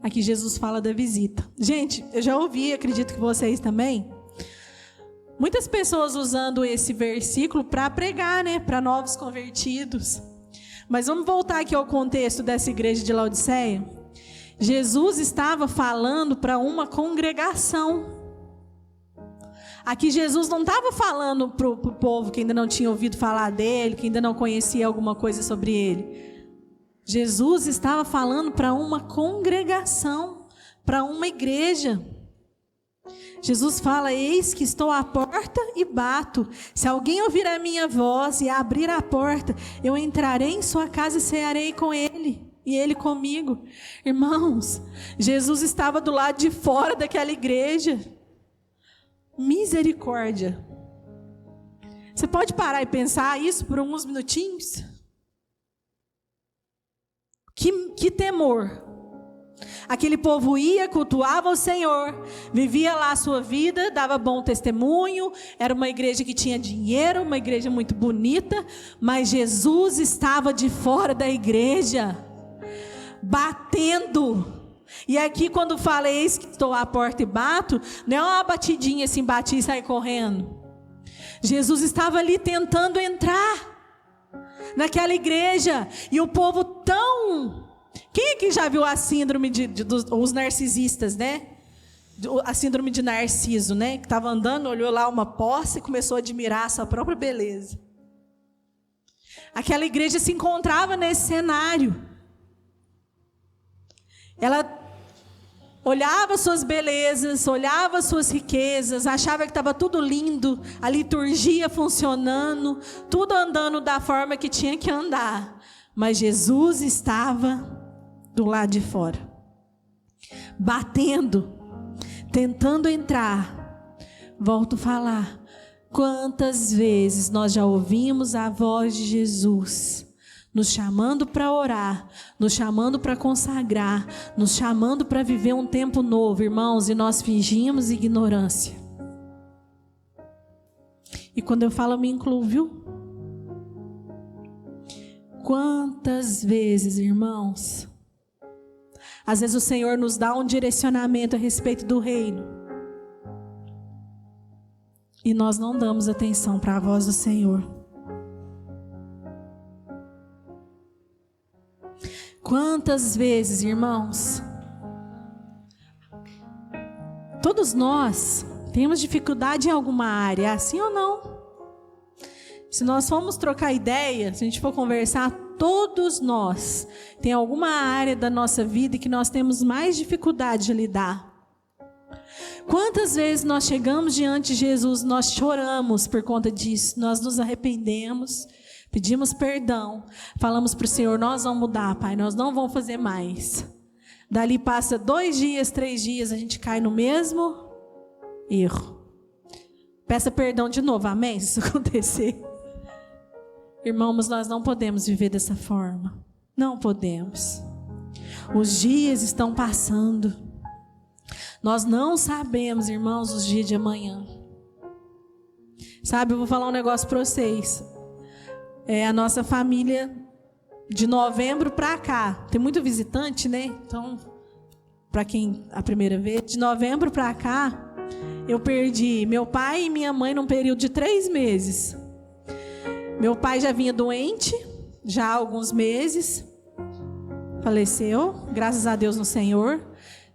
Speaker 2: Aqui Jesus fala da visita. Gente, eu já ouvi, acredito que vocês também, muitas pessoas usando esse versículo para pregar, né, para novos convertidos. Mas vamos voltar aqui ao contexto dessa igreja de Laodiceia. Jesus estava falando para uma congregação. Aqui Jesus não estava falando para o povo que ainda não tinha ouvido falar dele, que ainda não conhecia alguma coisa sobre ele. Jesus estava falando para uma congregação, para uma igreja. Jesus fala: eis que estou à porta e bato. Se alguém ouvir a minha voz e abrir a porta, eu entrarei em sua casa e cearei com ele, e ele comigo. Irmãos, Jesus estava do lado de fora daquela igreja. Misericórdia. Você pode parar e pensar isso por alguns minutinhos? Que temor. Aquele povo ia, cultuava o Senhor, vivia lá a sua vida, dava bom testemunho, era uma igreja que tinha dinheiro, uma igreja muito bonita, mas Jesus estava de fora da igreja, batendo. E aqui quando fala: eis que estou à porta e bato, não é uma batidinha assim, bati e saí correndo. Jesus estava ali tentando entrar naquela igreja, e o povo tão... Quem aqui já viu a síndrome dos narcisistas, né? A síndrome de Narciso, né? Que estava andando, olhou lá uma poça e começou a admirar a sua própria beleza. Aquela igreja se encontrava nesse cenário. Ela olhava suas belezas, olhava suas riquezas, achava que estava tudo lindo, a liturgia funcionando, tudo andando da forma que tinha que andar. Mas Jesus estava do lado de fora, batendo, tentando entrar. Volto a falar: quantas vezes nós já ouvimos a voz de Jesus nos chamando para orar, nos chamando para consagrar, nos chamando para viver um tempo novo, irmãos, e nós fingimos ignorância. E quando eu falo, eu me incluo, viu? Quantas vezes, irmãos, às vezes o Senhor nos dá um direcionamento a respeito do reino, e nós não damos atenção para a voz do Senhor. Quantas vezes, irmãos, todos nós temos dificuldade em alguma área, assim ou não? Se nós formos trocar ideia, se a gente for conversar, todos nós tem alguma área da nossa vida que nós temos mais dificuldade de lidar. Quantas vezes nós chegamos diante de Jesus, nós choramos por conta disso, nós nos arrependemos, pedimos perdão, falamos para o Senhor: nós vamos mudar, Pai, nós não vamos fazer mais. Dali passa 2 dias, 3 dias, a gente cai no mesmo erro. Peça perdão de novo, amém? Se isso acontecer. Irmãos, nós não podemos viver dessa forma. Não podemos. Os dias estão passando. Nós não sabemos, irmãos, os dias de amanhã. Sabe, eu vou falar um negócio para vocês. A nossa família, de novembro para cá, tem muito visitante, né? Então, para quem a primeira vez, de novembro para cá, eu perdi meu pai e minha mãe num período de 3 meses. Meu pai já vinha doente, já há alguns meses, faleceu, graças a Deus no Senhor.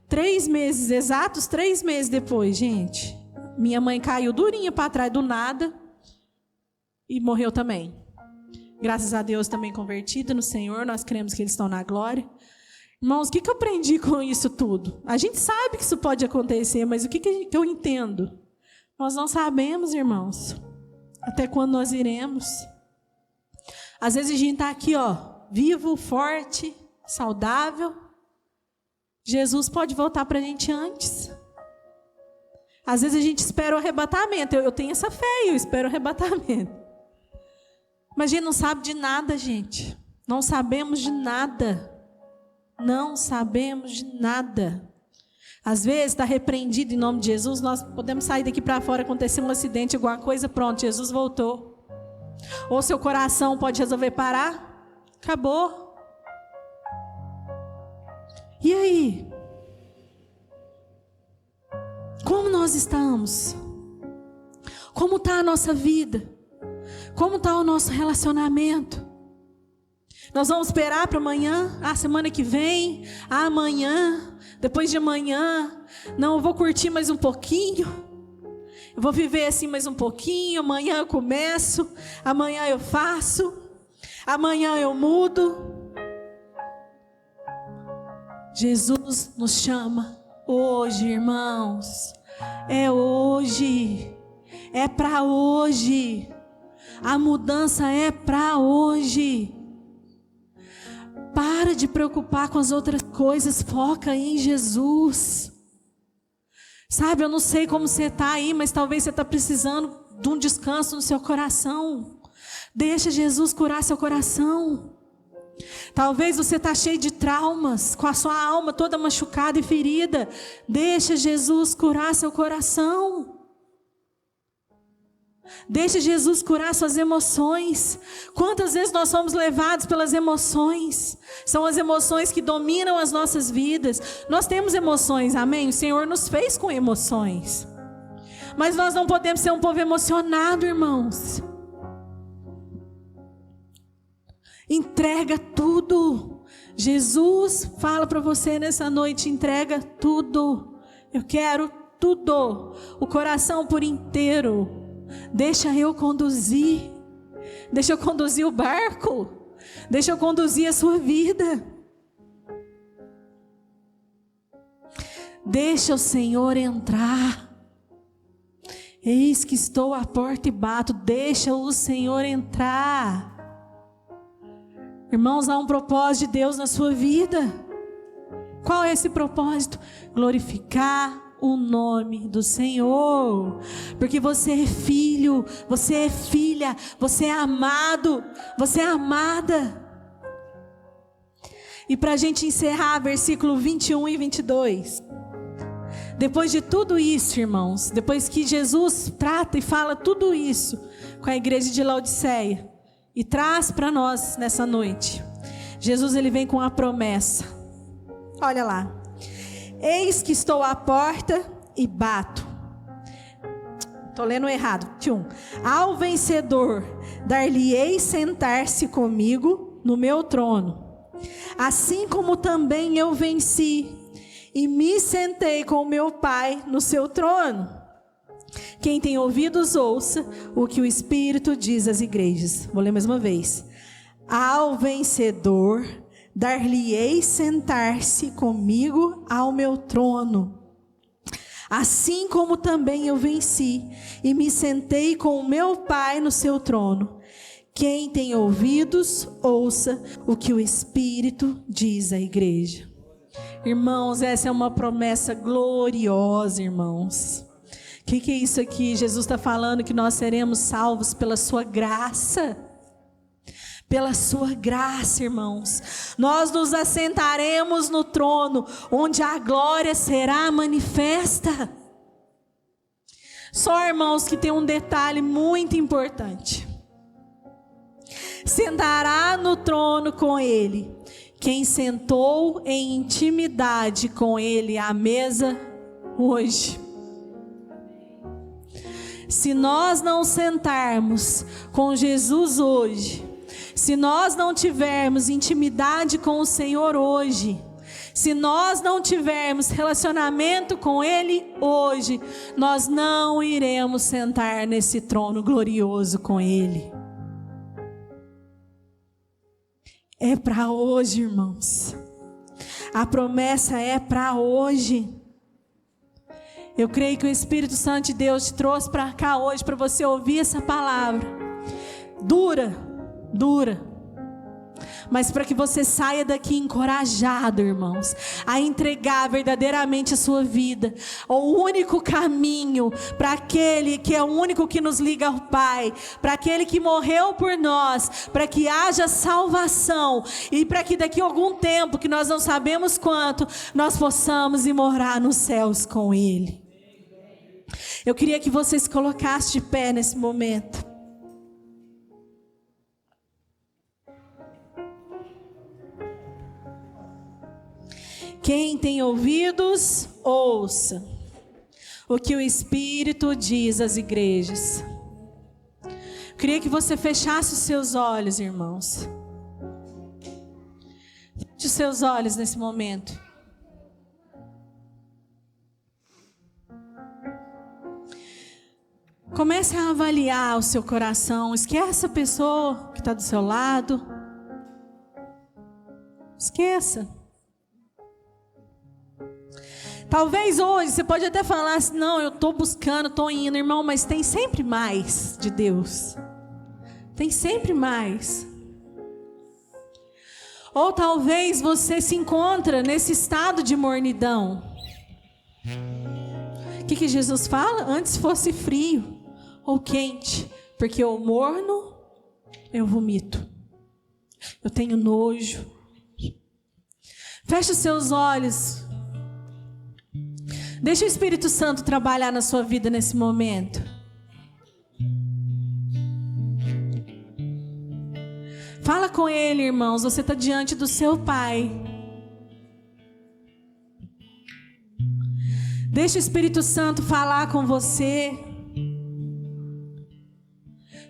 Speaker 2: 3 meses, exatos 3 meses depois, gente, minha mãe caiu durinha para trás do nada e morreu também. Graças a Deus também convertida no Senhor, nós cremos que eles estão na glória. Irmãos, o que eu aprendi com isso tudo? A gente sabe que isso pode acontecer, mas o que eu entendo? Nós não sabemos, irmãos, até quando nós iremos. Às vezes a gente está aqui, vivo, forte, saudável. Jesus pode voltar para a gente antes. Às vezes a gente espera o arrebatamento. Eu tenho essa fé, eu espero o arrebatamento. Mas a gente não sabe de nada, gente. Não sabemos de nada. Não sabemos de nada. Às vezes está repreendido em nome de Jesus. Nós podemos sair daqui para fora, acontecer um acidente, alguma coisa, pronto, Jesus voltou. Ou seu coração pode resolver parar. Acabou. E aí? Como nós estamos? Como está a nossa vida? Como está o nosso relacionamento? Nós vamos esperar para amanhã? Semana que vem? Amanhã? Depois de amanhã? Não, eu vou curtir mais um pouquinho. Eu vou viver assim mais um pouquinho. Amanhã eu começo. Amanhã eu faço. Amanhã eu mudo. Jesus nos chama hoje, irmãos, É hoje. É para hoje. A mudança é para hoje. Para de preocupar com as outras coisas, foca em Jesus. Sabe, eu não sei como você está aí, mas talvez você está precisando de um descanso no seu coração. Deixa Jesus curar seu coração. Talvez você está cheio de traumas, com a sua alma toda machucada e ferida. Deixa Jesus curar seu coração. Deixa Jesus curar suas emoções. Quantas vezes nós somos levados pelas emoções? São as emoções que dominam as nossas vidas. Nós temos emoções, amém? O Senhor nos fez com emoções. Mas nós não podemos ser um povo emocionado, irmãos. Entrega tudo. Jesus fala para você nessa noite: entrega tudo. Eu quero tudo. O coração por inteiro. Deixa eu conduzir. Deixa eu conduzir o barco. Deixa eu conduzir a sua vida. Deixa o Senhor entrar. Eis que estou à porta e bato. Deixa o Senhor entrar. Irmãos, há um propósito de Deus na sua vida. Qual é esse propósito? Glorificar o nome do Senhor. Porque você é filho, você é filha, você é amado, você é amada. E para a gente encerrar, versículo 21 e 22. Depois de tudo isso, irmãos, depois que Jesus trata e fala tudo isso com a igreja de Laodiceia, e traz para nós nessa noite, Jesus ele vem com a promessa. Olha lá: eis que estou à porta e bato. Estou lendo errado. 21. Ao vencedor dar-lhe-ei sentar-se comigo no meu trono, assim como também eu venci e me sentei com o meu Pai no seu trono. Quem tem ouvidos, ouça o que o Espírito diz às igrejas. Vou ler mais uma vez. Ao vencedor dar-lhe-ei sentar-se comigo ao meu trono, assim como também eu venci e me sentei com o meu Pai no seu trono. Quem tem ouvidos, ouça o que o Espírito diz à igreja. Irmãos, essa é uma promessa gloriosa, irmãos. O que é isso aqui? Jesus está falando que nós seremos salvos pela sua graça. Pela sua graça, irmãos. Nós nos assentaremos no trono, onde a glória será manifesta. Só, irmãos, que tem um detalhe muito importante. Sentará no trono com ele quem sentou em intimidade com ele à mesa hoje. Se nós não sentarmos com Jesus hoje, se nós não tivermos intimidade com o Senhor hoje, se nós não tivermos relacionamento com Ele hoje, nós não iremos sentar nesse trono glorioso com Ele. É para hoje, irmãos. A promessa é para hoje. Eu creio que o Espírito Santo de Deus te trouxe para cá hoje para você ouvir essa palavra. Dura. Mas para que você saia daqui encorajado, irmãos, a entregar verdadeiramente a sua vida. O único caminho para aquele que é o único que nos liga ao Pai, para aquele que morreu por nós, para que haja salvação e para que daqui a algum tempo, que nós não sabemos quanto, nós possamos ir morar nos céus com Ele. Eu queria que você se colocasse de pé nesse momento. Quem tem ouvidos, ouça o que o Espírito diz às igrejas. Eu queria que você fechasse os seus olhos, irmãos. Feche os seus olhos nesse momento. Comece a avaliar o seu coração. Esqueça a pessoa que está do seu lado. Esqueça. Talvez hoje você pode até falar assim, não, eu estou buscando, estou indo, irmão, mas tem sempre mais de Deus. Tem sempre mais. Ou talvez você se encontra nesse estado de mornidão. O que Jesus fala? Antes fosse frio ou quente, porque eu morno, eu vomito. Eu tenho nojo. Feche os seus olhos. Deixa o Espírito Santo trabalhar na sua vida nesse momento. Fala com Ele, irmãos. Você está diante do seu Pai. Deixa o Espírito Santo falar com você.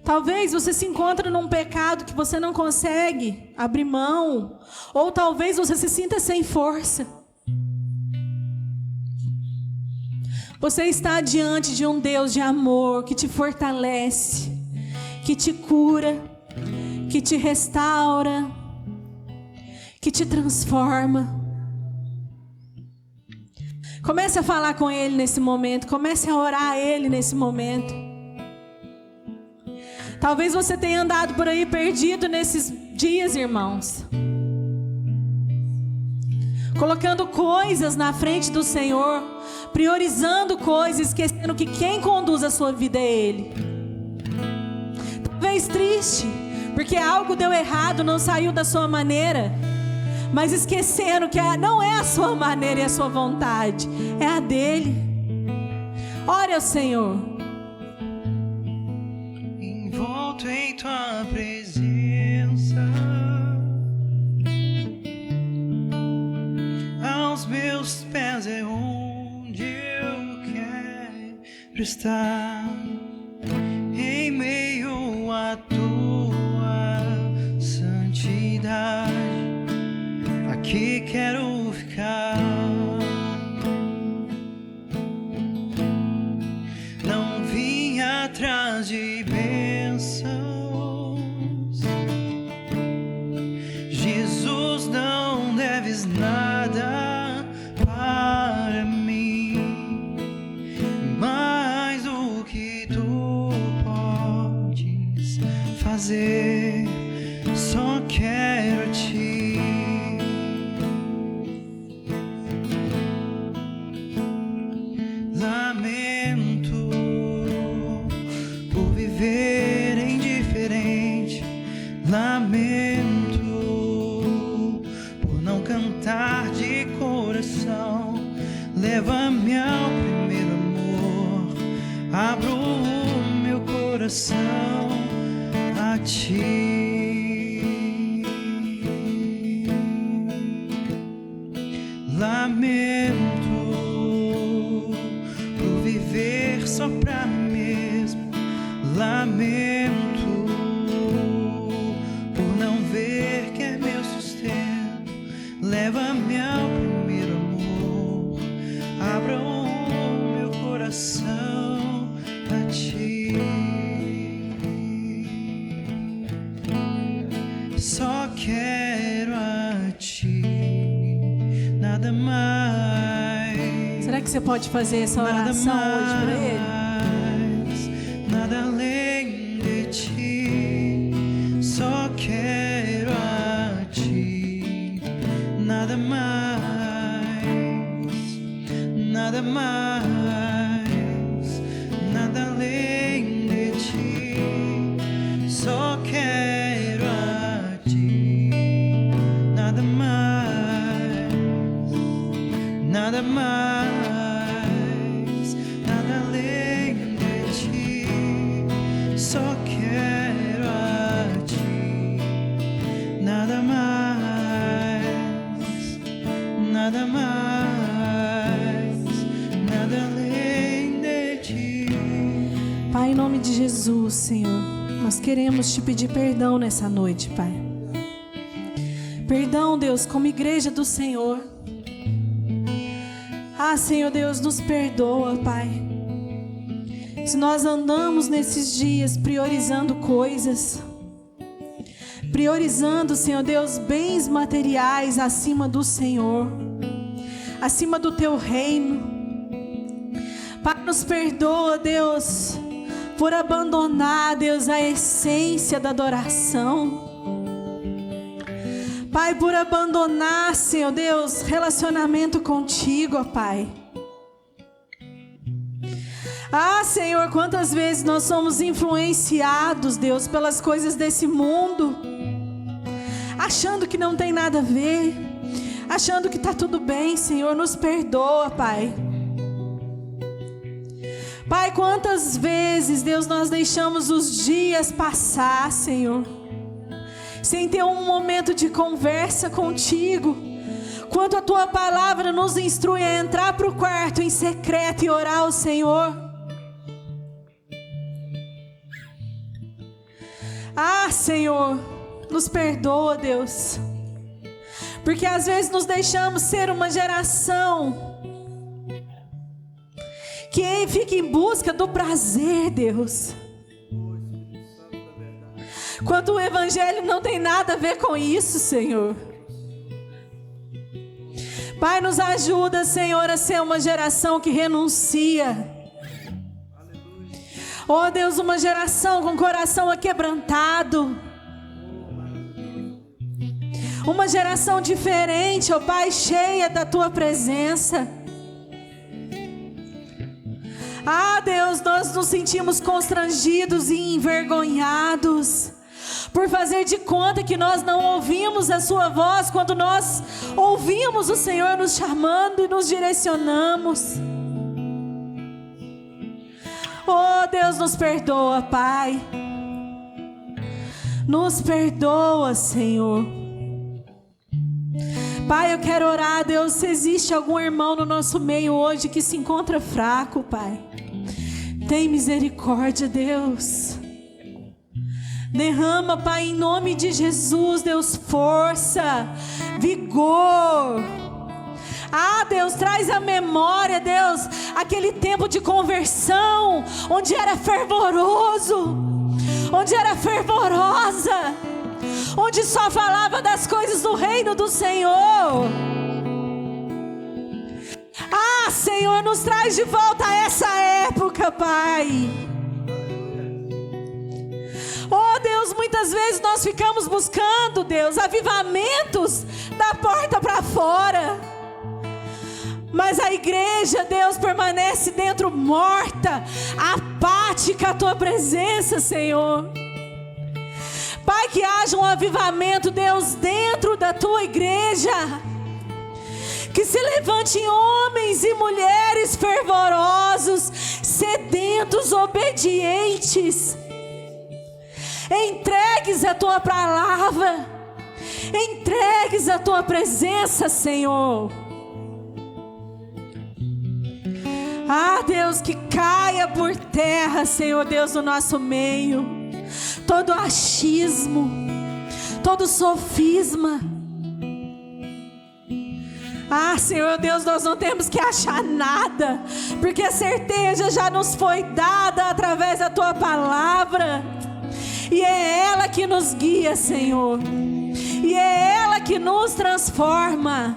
Speaker 2: Talvez você se encontre num pecado que você não consegue abrir mão. Ou talvez você se sinta sem força. Você está diante de um Deus de amor que te fortalece, que te cura, que te restaura, que te transforma. Comece a falar com Ele nesse momento. Comece a orar a Ele nesse momento. Talvez você tenha andado por aí perdido nesses dias, irmãos. Colocando coisas na frente do Senhor. Priorizando coisas, esquecendo que quem conduz a sua vida é Ele. Talvez triste, porque algo deu errado, não saiu da sua maneira. Mas esquecendo que não é a sua maneira e a sua vontade, é a dele. Ore ao Senhor.
Speaker 3: Envolto em tua presença, aos meus pés é onde eu quero estar, em meio a tua santidade. Aqui quero ficar. Não vim atrás de bênçãos. Jesus, não deves nada para mim, mais do que tu podes fazer. Só quero te. Lamento por viver indiferente. Lamento por não cantar de coração. Leva-me ao primeiro amor. Abro o meu coração a ti. Lamento por viver só pra mim mesmo. Lamento por não ver que é meu sustento. Leva-me ao primeiro amor. Abra o meu coração a ti. Só quero a ti, nada mais.
Speaker 2: Será que você pode fazer essa oração hoje para Ele?
Speaker 3: Nada além de ti. Só quero a ti, nada mais, nada mais, nada além de ti. Só quero a ti, nada mais, nada mais, nada além de ti. Só quero a ti, nada mais, nada mais, nada além de ti.
Speaker 2: Pai, em nome de Jesus, Senhor, nós queremos te pedir perdão nessa noite, Pai. Perdão, Deus, como igreja do Senhor. Ah, Senhor Deus, nos perdoa, Pai. Se nós andamos nesses dias priorizando coisas, priorizando, Senhor Deus, bens materiais acima do Senhor, acima do teu reino. Pai, nos perdoa, Deus, por abandonar, Deus, a essência da adoração. Pai, por abandonar, Senhor Deus, relacionamento contigo, ó Pai. Ah, Senhor, quantas vezes nós somos influenciados, Deus, pelas coisas desse mundo, achando que não tem nada a ver, achando que está tudo bem. Senhor, nos perdoa, Pai. Pai, quantas vezes, Deus, nós deixamos os dias passar, Senhor, sem ter um momento de conversa contigo, quando a tua palavra nos instrui a entrar para o quarto em secreto e orar ao Senhor. Ah, Senhor, nos perdoa, Deus, porque às vezes nos deixamos ser uma geração que fica em busca do prazer, Deus, quando o evangelho não tem nada a ver com isso, Senhor. Pai, nos ajuda, Senhor, a ser uma geração que renuncia. Oh Deus, uma geração com coração aquebrantado, uma geração diferente, ó Pai, cheia da tua presença. Ah, Deus, nós nos sentimos constrangidos e envergonhados por fazer de conta que nós não ouvimos a sua voz, quando nós ouvimos o Senhor nos chamando e nos direcionamos. Oh Deus, nos perdoa, Pai, nos perdoa, Senhor. Pai, eu quero orar, Deus, se existe algum irmão no nosso meio hoje que se encontra fraco, Pai, tem misericórdia, Deus. Derrama, Pai, em nome de Jesus, Deus, força, vigor. Ah, Deus, traz à memória, Deus, aquele tempo de conversão, onde era fervoroso, onde era fervorosa, onde só falava das coisas do reino do Senhor. Ah, Senhor, nos traz de volta a essa época, Pai. Oh Deus, muitas vezes nós ficamos buscando, Deus, avivamentos da porta para fora, mas a igreja, Deus, permanece dentro morta, apática à tua presença, Senhor. Pai, que haja um avivamento, Deus, dentro da tua igreja, que se levantem homens e mulheres fervorosos, sedentos, obedientes, entregues a tua palavra, entregues a tua presença, Senhor. Ah, Deus, que caia por terra, Senhor Deus, no nosso meio, todo achismo, todo sofisma. Ah, Senhor Deus, nós não temos que achar nada, porque a certeza já nos foi dada através da tua palavra, e é ela que nos guia, Senhor, e é ela que nos transforma.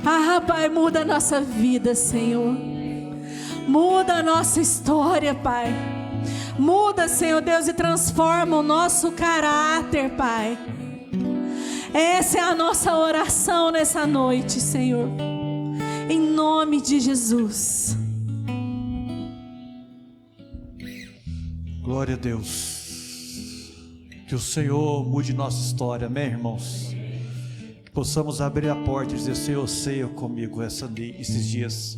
Speaker 2: Ah, Pai, muda a nossa vida, Senhor, muda a nossa história, Pai, muda, Senhor Deus, e transforma o nosso caráter, Pai. Essa é a nossa oração nessa noite, Senhor, em nome de Jesus.
Speaker 4: Glória a Deus. Que o Senhor mude nossa história, amém, irmãos? Possamos abrir a porta e dizer: Senhor, ceia comigo esses dias,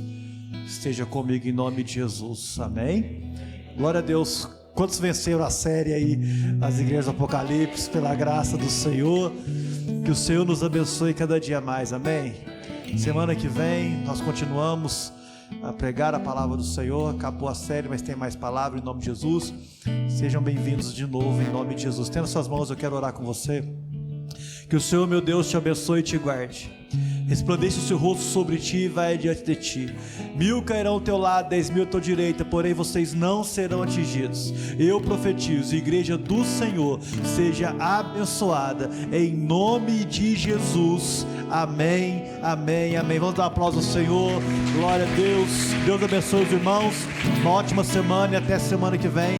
Speaker 4: esteja comigo em nome de Jesus, amém? Glória a Deus. Quantos venceram a série aí, as igrejas do Apocalipse, pela graça do Senhor? Que o Senhor nos abençoe cada dia mais, amém? Semana que vem nós continuamos a pregar a palavra do Senhor. Acabou a série, mas tem mais palavra em nome de Jesus. Sejam bem-vindos de novo em nome de Jesus. Tendo suas mãos, eu quero orar com você. Que o Senhor, meu Deus, te abençoe e te guarde. Resplandeça o seu rosto sobre ti e vai adiante de ti. 1000 cairão ao teu lado, 10.000 à tua direita, porém vocês não serão atingidos. Eu profetizo, igreja do Senhor, seja abençoada, em nome de Jesus. Amém, amém, amém. Vamos dar um aplauso ao Senhor. Glória a Deus. Deus abençoe os irmãos. Uma ótima semana e até semana que vem.